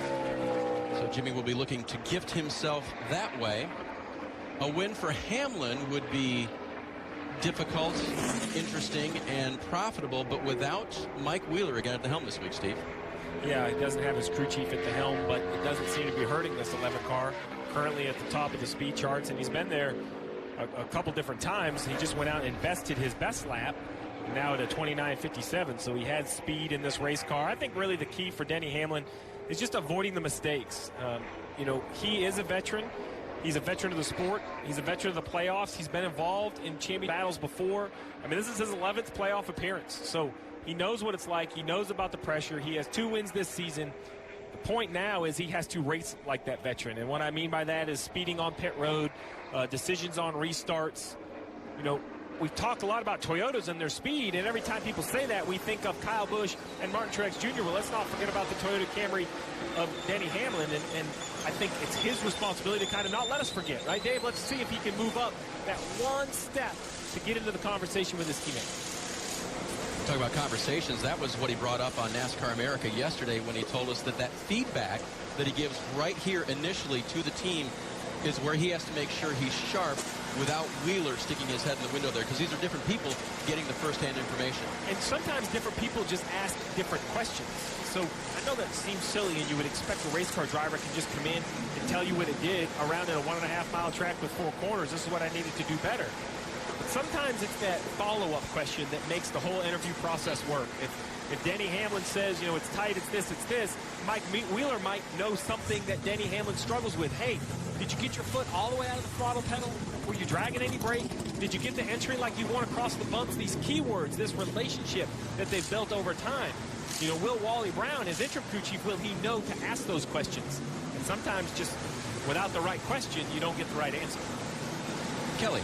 So Jimmy will be looking to gift himself that way. A win for Hamlin would be difficult, interesting, and profitable, but without Mike Wheeler again at the helm this week, Steve. Yeah, he doesn't have his crew chief at the helm, but it doesn't seem to be hurting this 11 car. Currently at the top of the speed charts, and he's been there a couple different times. He just went out and bested his best lap, now at a 29.57, so he had speed in this race car. I think really the key for Denny Hamlin is just avoiding the mistakes. He is a veteran. He's a veteran of the sport. He's a veteran of the playoffs. He's been involved in champion battles before. I mean, this is his 11th playoff appearance, so he knows what it's like. He knows about the pressure. He has 2 wins this season. The point now is he has to race like that veteran, and what I mean by that is speeding on pit road, decisions on restarts. We've talked a lot about Toyotas and their speed, and every time people say that, we think of Kyle Busch and Martin Truex Jr. Well, let's not forget about the Toyota Camry of Denny Hamlin, and I think it's his responsibility to kind of not let us forget, right, Dave? Let's see if he can move up that one step to get into the conversation with his teammate. Talk about conversations. That was what he brought up on NASCAR America yesterday when he told us that feedback that he gives right here initially to the team is where he has to make sure he's sharp without Wheeler sticking his head in the window there, because these are different people getting the first-hand information. And sometimes different people just ask different questions. So I know that seems silly, and you would expect a race car driver can just come in and tell you what it did around in a 1.5-mile track with 4 corners. This is what I needed to do better. But sometimes it's that follow-up question that makes the whole interview process work. If Denny Hamlin says, it's tight, it's this, Mike Wheeler might know something that Denny Hamlin struggles with. Hey, did you get your foot all the way out of the throttle pedal? Were you dragging any brake? Did you get the entry like you want across the bumps? These keywords, this relationship that they've built over time. Will Wally Brown, his interim crew chief, will he know to ask those questions? And sometimes just without the right question, you don't get the right answer. Kelly.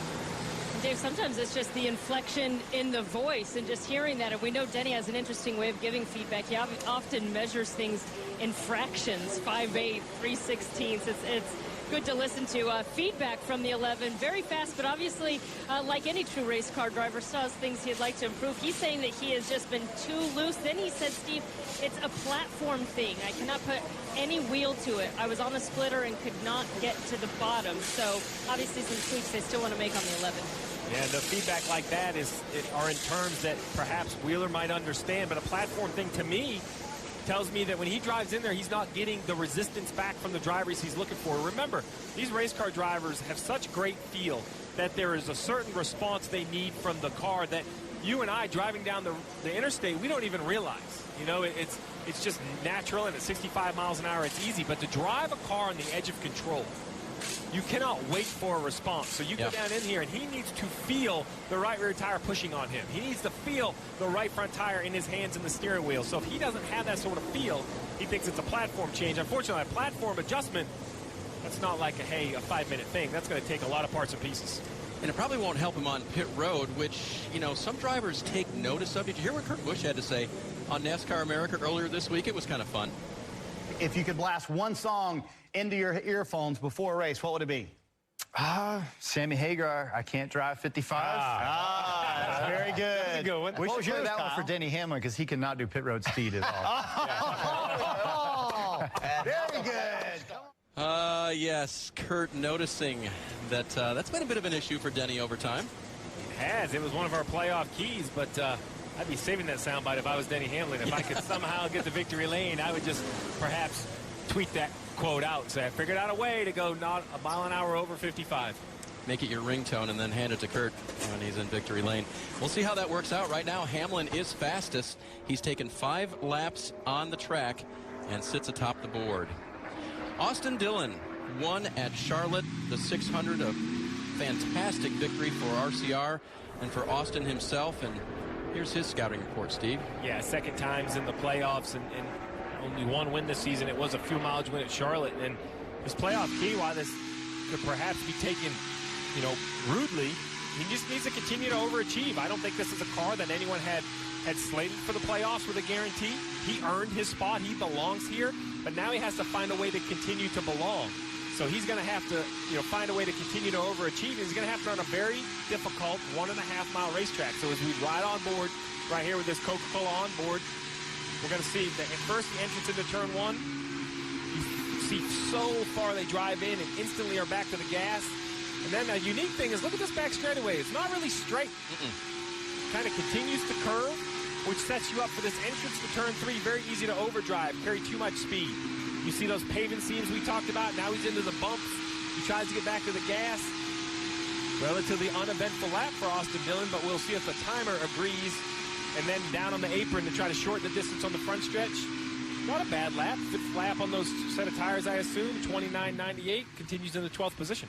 Dave, sometimes it's just the inflection in the voice and just hearing that. And we know Denny has an interesting way of giving feedback. He often measures things in fractions, 5/8, 3/16. It's good to listen to. Feedback from the 11, very fast, but obviously, like any true race car driver, still has things he'd like to improve. He's saying that he has just been too loose. Then he said, Steve, it's a platform thing. I cannot put any wheel to it. I was on the splitter and could not get to the bottom. So obviously some tweaks they still want to make on the 11. Yeah, the feedback like that are in terms that perhaps Wheeler might understand, but a platform thing to me tells me that when he drives in there, he's not getting the resistance back from the drivers he's looking for. Remember, these race car drivers have such great feel that there is a certain response they need from the car that you and I driving down the interstate, we don't even realize. It's just natural, and at 65 miles an hour, it's easy. But to drive a car on the edge of control, you cannot wait for a response. So you go down in here, and he needs to feel the right rear tire pushing on him. He needs to feel the right front tire in his hands in the steering wheel. So if he doesn't have that sort of feel, he thinks it's a platform change. Unfortunately, a platform adjustment, that's not like a 5-minute thing. That's going to take a lot of parts and pieces. And it probably won't help him on pit road, which, some drivers take notice of. Did you hear what Kurt Busch had to say on NASCAR America earlier this week? It was kind of fun. If you could blast one song into your earphones before a race, what would it be? Sammy Hagar, I Can't Drive 55. That's very good. That's a good one. We should play that one for Denny Hamlin because he cannot do pit road speed at all. Very good. Yes, Kurt noticing that that's been a bit of an issue for Denny over time. Has. It was one of our playoff keys, but I'd be saving that soundbite if I was Denny Hamlin. If I could somehow get to victory lane, I would just perhaps tweet that quote out and say, I figured out a way to go not a mile an hour over 55. Make it your ringtone and then hand it to Kurt when he's in victory lane. We'll see how that works out. Right now, Hamlin is fastest. He's taken 5 laps on the track and sits atop the board. Austin Dillon won at Charlotte, the 600, a fantastic victory for RCR and for Austin himself. And here's his scouting report, Steve. Yeah, second times in the playoffs and only one win this season. It was a fuel mileage win at Charlotte. And his playoff key, while this could perhaps be taken, you know, rudely, he just needs to continue to overachieve. I don't think this is a car that anyone had slated for the playoffs with a guarantee. He earned his spot. He belongs here. But now he has to find a way to continue to belong. So he's going to have to, you know, find a way to continue to overachieve. He's going to have to run a very difficult 1.5-mile racetrack. So as we ride on board right here with this Coca-Cola on board, we're going to see the entrance into turn 1. You see so far they drive in and instantly are back to the gas. And then a unique thing is, look at this back straightaway. It's not really straight. Kind of continues to curve, which sets you up for this entrance to turn 3. Very easy to overdrive, carry too much speed. You see those paving seams we talked about. Now he's into the bumps. He tries to get back to the gas. Relatively uneventful lap for Austin Dillon, but we'll see if the timer agrees. And then down on the apron to try to shorten the distance on the front stretch. Not a bad lap. 5th lap on those set of tires, I assume. 29.98. Continues in the 12th position.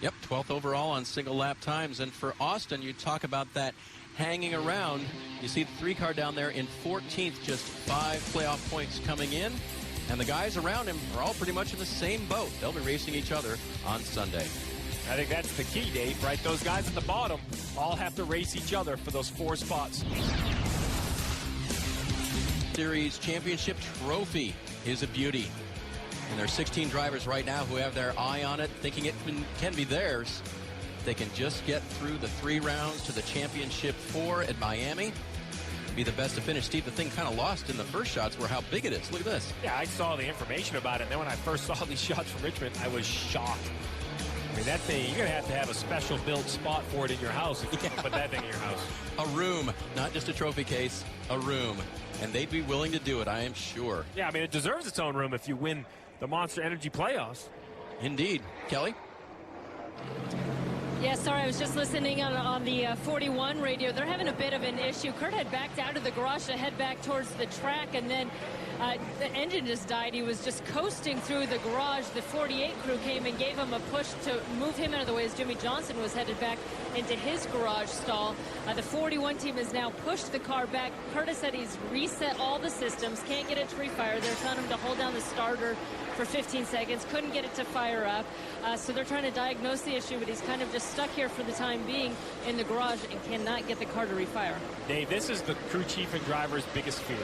Yep, 12th overall on single lap times. And for Austin, you talk about that hanging around. You see the 3-car down there in 14th, just 5 playoff points coming in. And the guys around him are all pretty much in the same boat. They'll be racing each other on Sunday. I think that's the key, Dave, right? Those guys at the bottom all have to race each other for those 4 spots. Series championship trophy is a beauty. And there are 16 drivers right now who have their eye on it, thinking it can be theirs. They can just get through the 3 rounds to the championship 4 at Miami. Be the best to finish. Steve, the thing kind of lost in the first shots were how big it is. Look at this. Yeah, I saw the information about it, and then when I first saw these shots from Richmond, I was shocked. I mean, that thing, you're going to have a special built spot for it in your house if you put that thing in your house. A room, not just a trophy case, a room. And they'd be willing to do it, I am sure. Yeah, I mean, it deserves its own room if you win the Monster Energy playoffs. Indeed. Kelly? Yeah, sorry, I was just listening on the 41 radio. They're having a bit of an issue. Kurt had backed out of the garage to head back towards the track, and then the engine just died. He was just coasting through the garage. The 48 crew came and gave him a push to move him out of the way as Jimmy Johnson was headed back into his garage stall. The 41 team has now pushed the car back. Curtis said he's reset all the systems, can't get it to refire. They're telling him to hold down the starter for 15 seconds, couldn't get it to fire up. So they're trying to diagnose the issue, but he's kind of just stuck here for the time being in the garage and cannot get the car to refire. Dave, this is the crew chief and driver's biggest fear.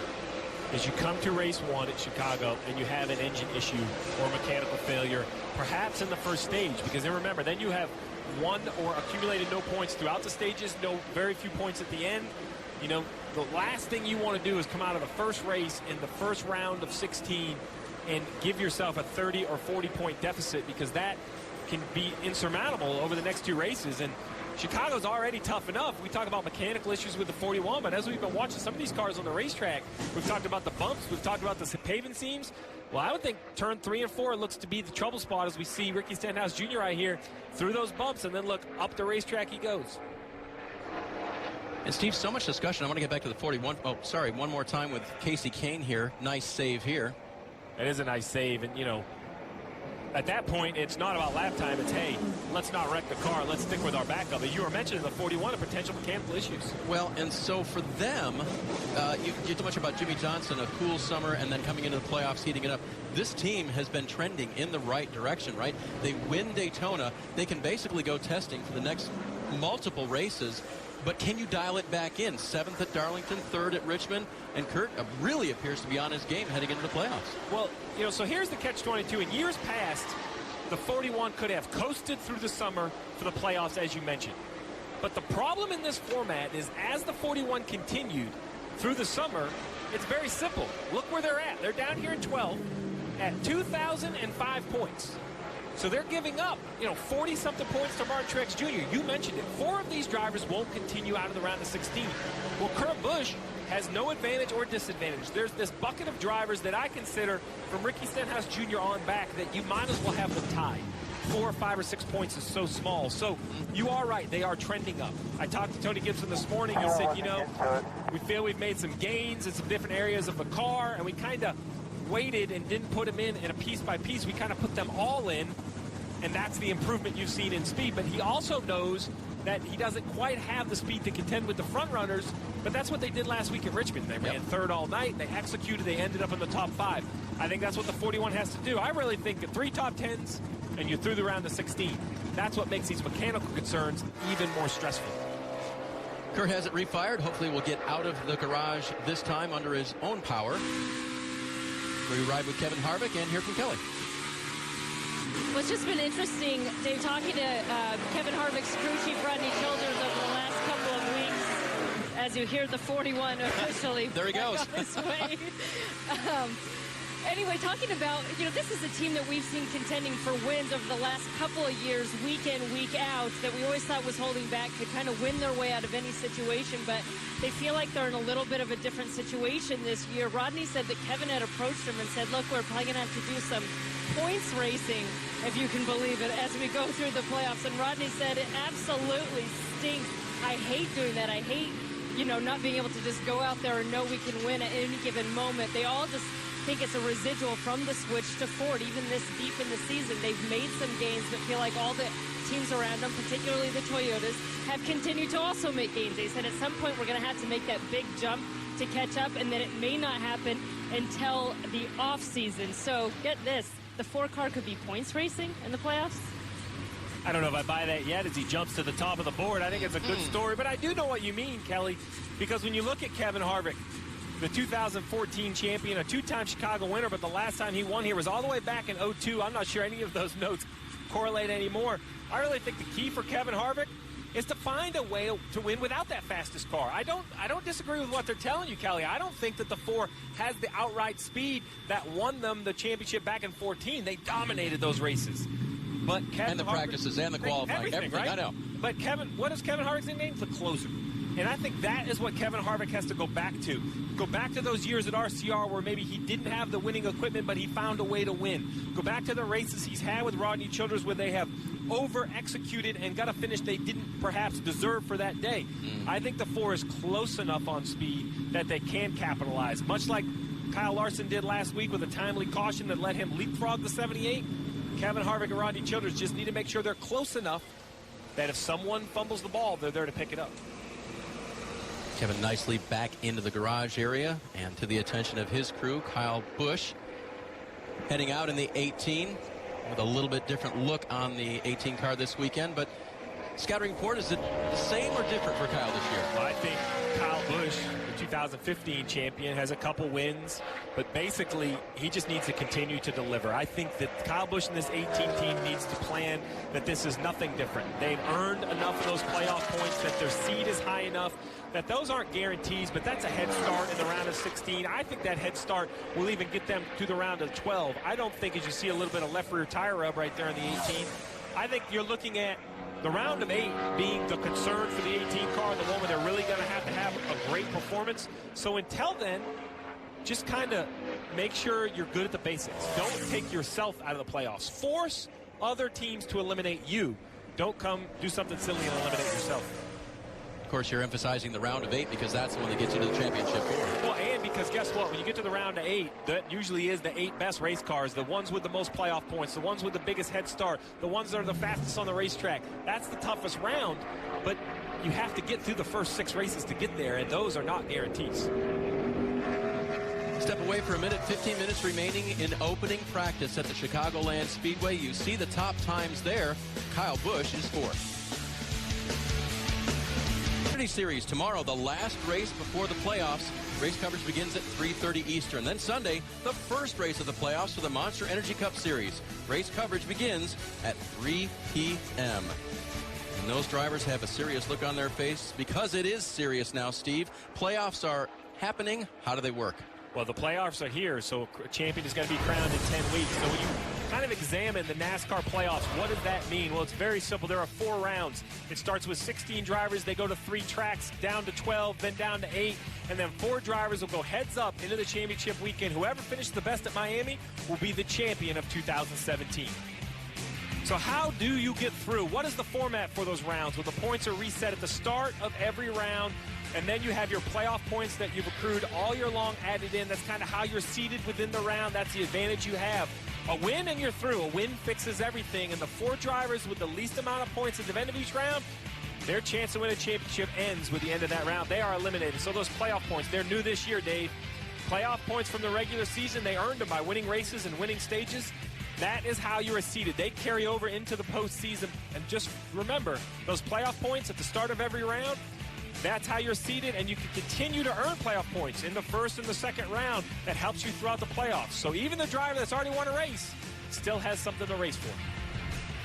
As you come to race 1 at Chicago and you have an engine issue or mechanical failure, perhaps in the first stage, because then remember, then you have 1 or accumulated no points throughout the stages, very few points at the end. You know, the last thing you want to do is come out of the first race in the first round of 16 and give yourself a 30 or 40 point deficit, because that can be insurmountable over the next 2 races. And Chicago's already tough enough. We talk about mechanical issues with the 41, but as we've been watching some of these cars on the racetrack, we've talked about the bumps, we've talked about the paving seams. Well, I would think turn 3 and 4 looks to be the trouble spot as we see Ricky Stenhouse Jr. right here through those bumps, and then look, up the racetrack he goes. And Steve, so much discussion. I want to get back to the 41. Oh, sorry, one more time with Casey Kane here. Nice save here. It is a nice save, and you know, at that point, it's not about lap time. It's, hey, let's not wreck the car. Let's stick with our backup. As you were mentioning, the 41 and potential mechanical issues. Well, and so for them, you too much about Jimmy Johnson, a cool summer, and then coming into the playoffs, heating it up. This team has been trending in the right direction, right? They win Daytona. They can basically go testing for the next multiple races. But can you dial it back in? 7th at Darlington, 3rd at Richmond, and Kurt really appears to be on his game heading into the playoffs. Well, you know, so here's the catch-22. In years past, the 41 could have coasted through the summer for the playoffs, as you mentioned. But the problem in this format is, as the 41 continued through the summer, it's very simple. Look where they're at. They're down here in 12th at 2,005 points. So they're giving up, 40-something points to Martin Truex Jr. You mentioned it. 4 of these drivers won't continue out of the round of 16. Well, Kurt Busch has no advantage or disadvantage. There's this bucket of drivers that I consider, from Ricky Stenhouse Jr. on back, that you might as well have them tied. 4 or 5 or 6 points is so small. So you are right. They are trending up. I talked to Tony Gibson this morning and said, we feel we've made some gains in some different areas of the car, and we kind of waited and didn't put them in a piece by piece. We kind of put them all in, and that's the improvement you've seen in speed. But he also knows that he doesn't quite have the speed to contend with the front runners, but that's what they did last week at Richmond. They ran third all night. They executed. They ended up in the top 5. I think that's what the 41 has to do. I really think that 3 top 10s and you're through the round of 16. That's what makes these mechanical concerns even more stressful. Kurt has it refired. Hopefully we'll get out of the garage this time under his own power. We ride with Kevin Harvick and hear from Kelly. Well, it's just been interesting, Dave, talking to Kevin Harvick's crew chief, Rodney Childers, over the last couple of weeks, as you hear the 41 officially. There he goes. On his way. Anyway, talking about, this is a team that we've seen contending for wins over the last couple of years, week in, week out, that we always thought was holding back to kind of win their way out of any situation, but they feel like they're in a little bit of a different situation this year. Rodney said that Kevin had approached him and said, look, we're probably going to have to do some points racing, if you can believe it, as we go through the playoffs. And Rodney said it absolutely stinks. I hate doing that. I hate, not being able to just go out there and know we can win at any given moment. They all just think it's a residual from the switch to Ford. Even this deep in the season, they've made some gains, but feel like all the teams around them, particularly the Toyotas, have continued to also make gains. They said at some point we're going to have to make that big jump to catch up, and that it may not happen until the off season. So get this, the 4 car could be points racing in the playoffs. I don't know if I buy that yet as he jumps to the top of the board. I think it's a good story, but I do know what you mean, Kelly, because when you look at Kevin Harvick, the 2014 champion, a 2-time Chicago winner, but the last time he won here was all the way back in 02. I'm not sure any of those notes correlate anymore. I really think the key for Kevin Harvick is to find a way to win without that fastest car. I don't disagree with what they're telling you, Kelly. I don't think that the 4 has the outright speed that won them the championship back in 14. They dominated those races. But Kevin and the Harvick, practices and the qualifying, everything, right? I know. But what is Kevin Harvick's nickname? The closer. And I think that is what Kevin Harvick has to go back to. Go back to those years at RCR where maybe he didn't have the winning equipment, but he found a way to win. Go back to the races he's had with Rodney Childers where they have over-executed and got a finish they didn't perhaps deserve for that day. I think the 4 is close enough on speed that they can capitalize. Much like Kyle Larson did last week with a timely caution that let him leapfrog the 78, Kevin Harvick and Rodney Childers just need to make sure they're close enough that if someone fumbles the ball, they're there to pick it up. Kevin nicely back into the garage area and to the attention of his crew, Kyle Busch, heading out in the 18 with a little bit different look on the 18 car this weekend. But scouting report, is it the same or different for Kyle this year? Well, I think Kyle Busch, the 2015 champion, has a couple wins, but basically he just needs to continue to deliver. I think that Kyle Busch and this 18 team needs to plan that this is nothing different. They've earned enough of those playoff points, that their seed is high enough, that those aren't guarantees, but that's a head start in the round of 16. I think that head start will even get them to the round of 12. I don't think, as you see a little bit of left rear tire rub right there in the 18, I think you're looking at the round of 8 being the concern for the 18 car, the one where they're really going to have a great performance. So until then, just kind of make sure you're good at the basics. Don't take yourself out of the playoffs. Force other teams to eliminate you. Don't come do something silly and eliminate yourself. Of course, you're emphasizing the round of 8 because that's the one that gets you to the championship. Well, and because guess what? When you get to the round of 8, that usually is the 8 best race cars, the ones with the most playoff points, the ones with the biggest head start, the ones that are the fastest on the racetrack. That's the toughest round, but you have to get through the first 6 races to get there, and those are not guarantees. Step away for a minute. 15 minutes remaining in opening practice at the Chicagoland Speedway. You see the top times there. Kyle Busch is 4th. Series tomorrow, the last race before the playoffs. Race coverage begins at 3:30 Eastern. Then Sunday, the first race of the playoffs for the Monster Energy Cup Series. Race coverage begins at 3 p.m. And those drivers have a serious look on their face because it is serious now, Steve. Playoffs are happening. How do they work? Well, the playoffs are here, so a champion is going to be crowned in 10 weeks. So when you kind of examine the NASCAR playoffs. What does that mean? Well, it's very simple. There are 4 rounds. It starts with 16 drivers. They go to 3 tracks, down to 12, then down to 8, and then 4 drivers will go heads up into the championship weekend. Whoever finishes the best at Miami will be the champion of 2017. So how do you get through? What is the format for those rounds? Well, the points are reset at the start of every round, and then you have your playoff points that you've accrued all year long added in. That's kind of how you're seated within the round. That's the advantage you have. A win and you're through. A win fixes everything, and the 4 drivers with the least amount of points at the end of each round, their chance to win a championship ends with the end of that round. They are eliminated. So those playoff points, they're new this year, Dave. Playoff points from the regular season, they earned them by winning races and winning stages. That is how you are seeded. They carry over into the postseason. And just remember, those playoff points at the start of every round, that's how you're seeded, and you can continue to earn playoff points in the first and the second round. That helps you throughout the playoffs. So even the driver that's already won a race still has something to race for.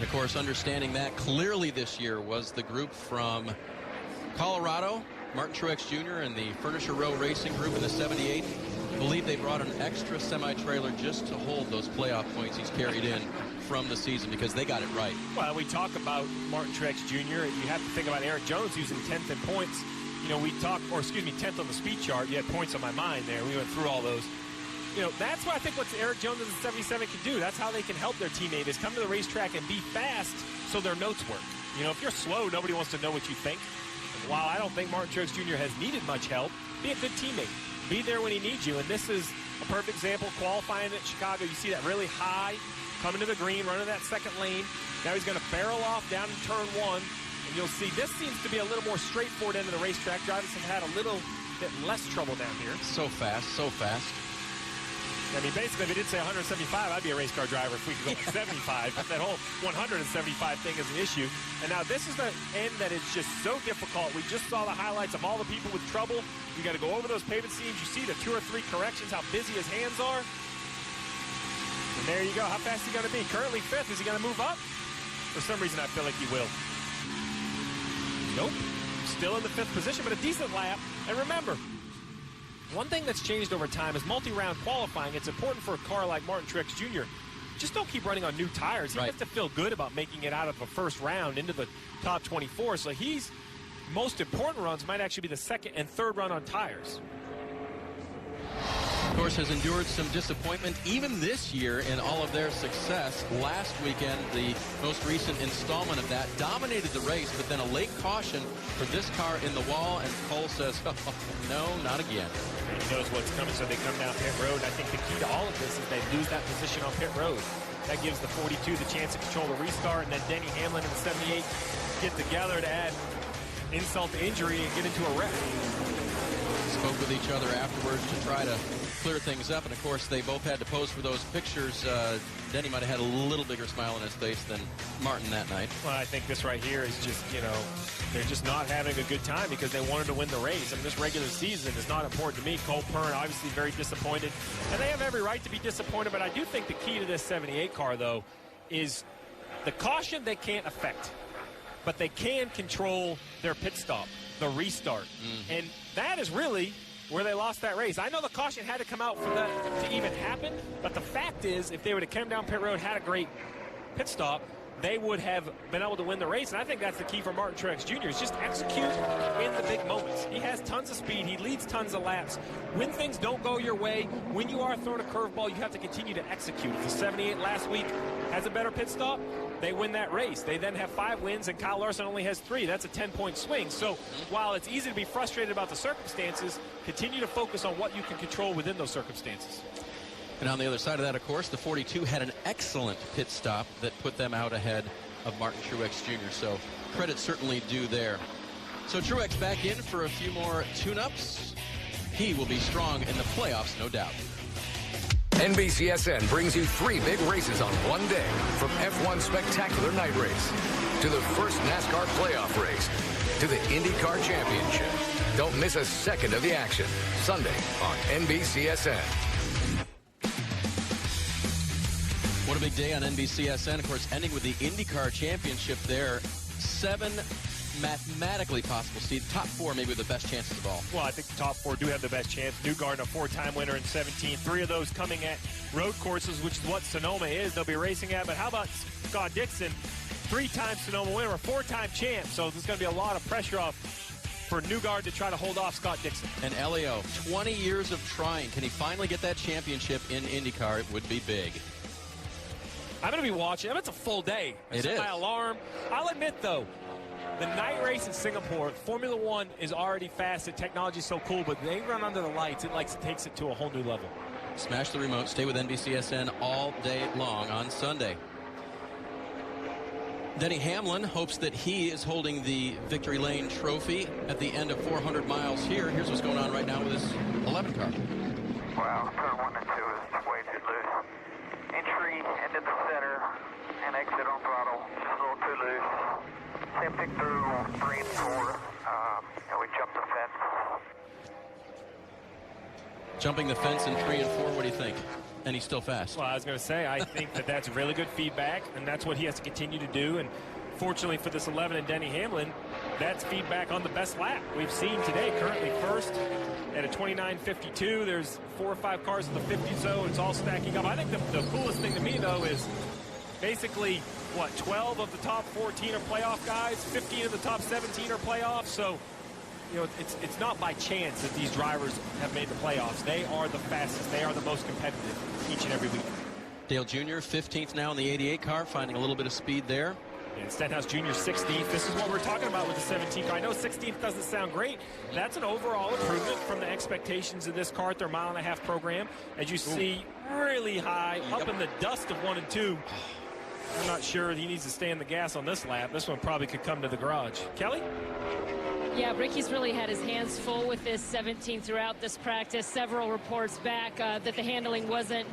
Of course, understanding that clearly this year was the group from Colorado, Martin Truex Jr. and the Furniture Row Racing Group in the 78. I believe they brought an extra semi-trailer just to hold those playoff points he's carried in from the season because they got it right. Well, we talk about Martin Truex Jr. You have to think about Eric Jones using 10th in points. You know, we talk, or excuse me, 10th on the speed chart. You had points on my mind there. We went through all those. You know, that's what I think what Eric Jones and the 77 can do. That's how they can help their teammate is come to the racetrack and be fast so their notes work. You know, if you're slow, nobody wants to know what you think. And while I don't think Martin Truex Jr. has needed much help, be a good teammate. Be there when he needs you. And this is a perfect example. Qualifying at Chicago, you see that really high, coming to the green, running that second lane. Now he's going to barrel off down in turn 1. And you'll see this seems to be a little more straightforward end of the racetrack. Drivers have had a little bit less trouble down here. So fast, so fast. I mean, basically, if it did say 175, I'd be a race car driver if we could go to 75. That whole 175 thing is an issue. And now this is the end that is just so difficult. We just saw the highlights of all the people with trouble. You got to go over those pavement seams. You see the 2 or 3 corrections, how busy his hands are. And there you go. How fast is he going to be? Currently 5th. Is he going to move up? For some reason, I feel like he will. Nope. Still in the 5th position, but a decent lap. And remember, one thing that's changed over time is multi-round qualifying. It's important for a car like Martin Truex Jr. Just don't keep running on new tires. He has to feel good about making it out of the first round into the top 24. So his most important runs might actually be the second and third run on tires. Of course, has endured some disappointment even this year in all of their success. Last weekend, the most recent installment of that dominated the race, but then a late caution for this car in the wall, and Cole says, oh, no, not again. He knows what's coming, so they come down pit road. I think the key to all of this is they lose that position on pit road. That gives the 42 the chance to control the restart, and then Denny Hamlin and the 78 get together to add insult to injury and get into a wreck. Spoke with each other afterwards to try to clear things up, and of course they both had to pose for those pictures. Denny might have had a little bigger smile on his face than Martin that night. Well, I think this right here is just, you know, they're just not having a good time because they wanted to win the race. I mean, this regular season is not important to me. Cole Pern obviously very disappointed, and they have every right to be disappointed, but I do think the key to this 78 car, though, is the caution they can't affect, but they can control their pit stop, the restart. And that is really where they lost that race. I know the caution had to come out for that to even happen, but the fact is, if they would have come down pit road, had a great pit stop, they would have been able to win the race. And I think that's the key for Martin Truex Jr. is just execute in the big moments. He has tons of speed. He leads tons of laps. When things don't go your way, when you are throwing a curveball, you have to continue to execute. If the 78 last week has a better pit stop, they win that race. They then have 5 wins, and Kyle Larson only has 3. That's a 10-point swing. So while it's easy to be frustrated about the circumstances, continue to focus on what you can control within those circumstances. And on the other side of that, of course, the 42 had an excellent pit stop that put them out ahead of Martin Truex Jr. So credit certainly due there. So Truex back in for a few more tune-ups. He will be strong in the playoffs, no doubt. NBCSN brings you 3 big races on one day, from F1 Spectacular Night Race to the first NASCAR playoff race to the IndyCar Championship. Don't miss a second of the action. Sunday on NBCSN. What a big day on NBCSN. Of course, ending with the IndyCar Championship there. 7 mathematically possible, Steve? Top 4 maybe with the best chances of all. Well, I think the top 4 do have the best chance. Newgarden, a 4-time winner in 17. 3 of those coming at road courses, which is what Sonoma is. They'll be racing at. But how about Scott Dixon, 3-time Sonoma winner, a 4-time champ. So there's going to be a lot of pressure off for Newgarden to try to hold off Scott Dixon. And Elio, 20 years of trying. Can he finally get that championship in IndyCar? It would be big. I'm going to be watching. I mean, it's a full day. It is. My alarm. I'll admit, though, the night race in Singapore, Formula One is already fast. The technology is so cool, but they run under the lights. It takes it to a whole new level. Smash the remote. Stay with NBCSN all day long on Sunday. Denny Hamlin hopes that he is holding the Victory Lane trophy at the end of 400 miles here. Here's what's going on right now with his 11 car. Wow, turn 1 and 2 is way too loose. Entry into the center and exit on throttle, just a little too loose. Same thing through 3 and 4, and we jumped the fence. Jumping the fence in 3 and 4, what do you think? And he's still fast. Well, I was going to say, I think that's really good feedback, and that's what he has to continue to do. And fortunately for this 11 and Denny Hamlin, that's feedback on the best lap we've seen today. Currently first at a 29.52. There's 4 or 5 cars in the 50 zone. It's all stacking up. I think the coolest thing to me, though, is basically, 12 of the top 14 are playoff guys, 15 of the top 17 are playoffs. So, it's not by chance that these drivers have made the playoffs. They are the fastest. They are the most competitive each and every week. Dale Jr., 15th now in the 88 car, finding a little bit of speed there. And Stenhouse Jr., 16th. This is what we're talking about with the 17th car. I know 16th doesn't sound great. That's an overall improvement from the expectations of this car at their mile-and-a-half program. As you see, really high, up in the dust of 1 and 2. I'm not sure he needs to stay in the gas on this lap. This one probably could come to the garage. Kelly? Yeah, Ricky's really had his hands full with this 17 throughout this practice. Several reports back that the handling wasn't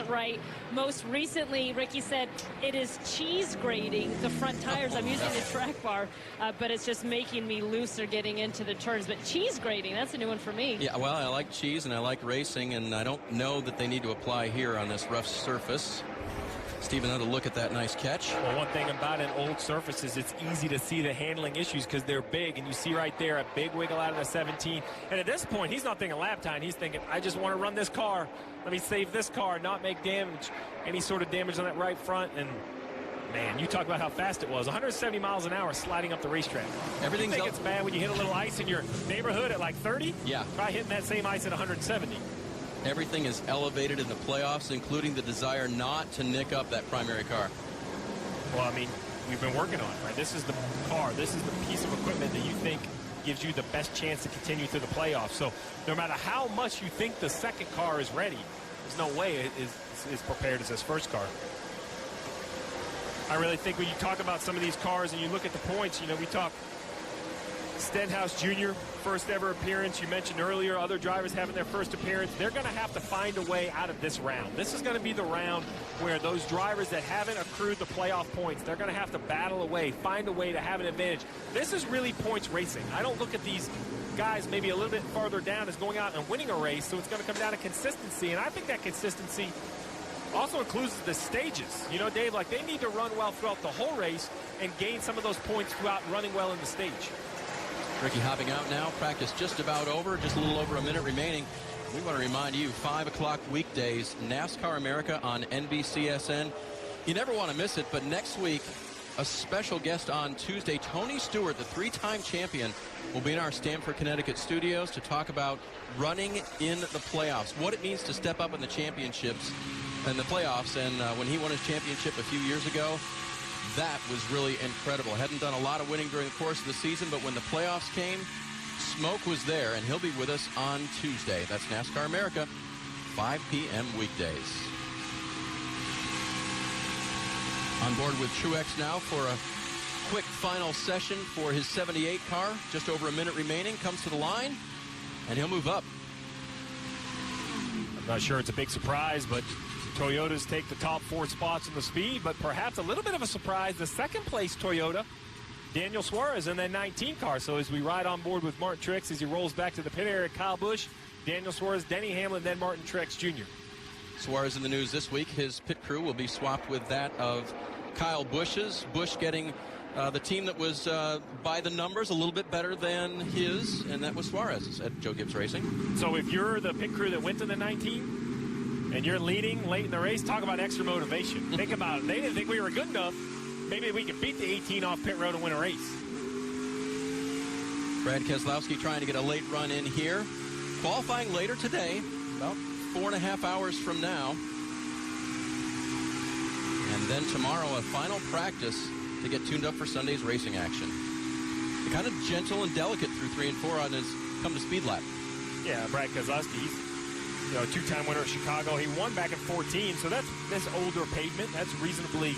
right. Most recently, Ricky said it is cheese grating the front tires. I'm using the track bar, but it's just making me looser getting into the turns. But cheese grating, that's a new one for me. Yeah, well, I like cheese and I like racing, and I don't know that they need to apply here on this rough surface. Steve, another look at that nice catch. Well, one thing about an old surface is it's easy to see the handling issues because they're big, and you see right there a big wiggle out of the 17. And at this point, he's not thinking lap time. He's thinking, I just want to run this car. Let me save this car, not make damage, any sort of damage on that right front. And man, you talk about how fast it was. 170 miles an hour sliding up the racetrack. Everything's you think it's bad when you hit a little ice in your neighborhood at like 30? Yeah. Try hitting that same ice at 170. Everything is elevated in the playoffs, including the desire not to nick up that primary car. Well, I mean, we've been working on it, right? This is the car. This is the piece of equipment that you think gives you the best chance to continue through the playoffs. So no matter how much you think the second car is ready, there's no way it is prepared as this first car. I really think when you talk about some of these cars and you look at the points, we talk Stenhouse Jr., first ever appearance. You mentioned earlier other drivers having their first appearance. They're going to have to find a way out of this round. This is going to be the round where those drivers that haven't accrued the playoff points, they're going to have to battle away, find a way to have an advantage. This is really points racing. I don't look at these guys maybe a little bit farther down as going out and winning a race, so it's going to come down to consistency, and I think that consistency also includes the stages. Dave, they need to run well throughout the whole race and gain some of those points throughout running well in the stage. Ricky hopping out now. Practice just about over. Just a little over a minute remaining. We want to remind you, 5 o'clock weekdays, NASCAR America on NBCSN. You never want to miss it, but next week, a special guest on Tuesday, Tony Stewart, the 3-time champion, will be in our Stamford, Connecticut studios to talk about running in the playoffs, what it means to step up in the championships and the playoffs. And when he won his championship a few years ago, that was really incredible. Hadn't done a lot of winning during the course of the season, but when the playoffs came, smoke was there, and he'll be with us on Tuesday. That's NASCAR America, 5 p.m. weekdays. On board with Truex now for a quick final session for his 78 car. Just over a minute remaining. Comes to the line, and he'll move up. I'm not sure it's a big surprise, but Toyotas take the top 4 spots in the speed, but perhaps a little bit of a surprise, the second place Toyota, Daniel Suarez in that 19 car. So as we ride on board with Martin Truex as he rolls back to the pit area, Kyle Busch, Daniel Suarez, Denny Hamlin, then Martin Truex Jr. Suarez in the news this week. His pit crew will be swapped with that of Kyle Busch's. Busch getting the team that was by the numbers a little bit better than his, and that was Suarez at Joe Gibbs Racing. So if you're the pit crew that went to the 19 and you're leading late in the race, talk about extra motivation. Think about it. They didn't think we were good enough. Maybe we could beat the 18 off pit road and win a race. Brad Keselowski trying to get a late run in here. Qualifying later today, about 4.5 hours from now. And then tomorrow, a final practice to get tuned up for Sunday's racing action. Kind of gentle and delicate through 3 and 4 on his come to speed lap. Yeah, Brad Keselowski, he's a two-time winner of Chicago. He won back in 14, so that's older pavement. That's reasonably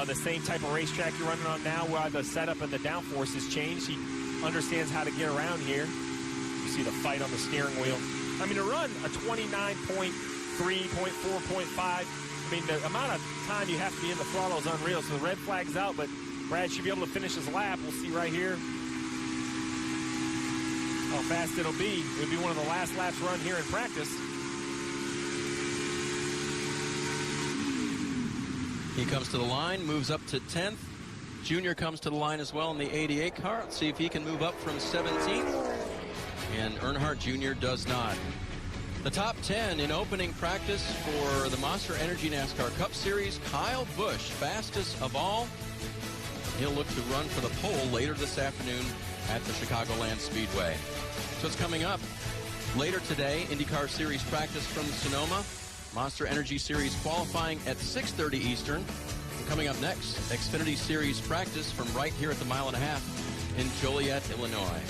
the same type of racetrack you're running on now, where the setup and the downforce has changed. He understands how to get around here. You see the fight on the steering wheel. I mean, to run a 29.3, 0.4, 0.5, I mean, the amount of time you have to be in the throttle is unreal. So the red flag's out, but Brad should be able to finish his lap. We'll see right here how fast it'll be. It'll be one of the last laps run here in practice. He comes to the line, moves up to 10th. Junior comes to the line as well in the 88 car. Let's see if he can move up from 17th. And Earnhardt Jr. does not. The top 10 in opening practice for the Monster Energy NASCAR Cup Series. Kyle Busch, fastest of all. He'll look to run for the pole later this afternoon at the Chicagoland Speedway. So it's coming up later today. IndyCar Series practice from Sonoma. Monster Energy Series qualifying at 6:30 Eastern. And coming up next, Xfinity Series practice from right here at the 1.5 mile in Joliet, Illinois.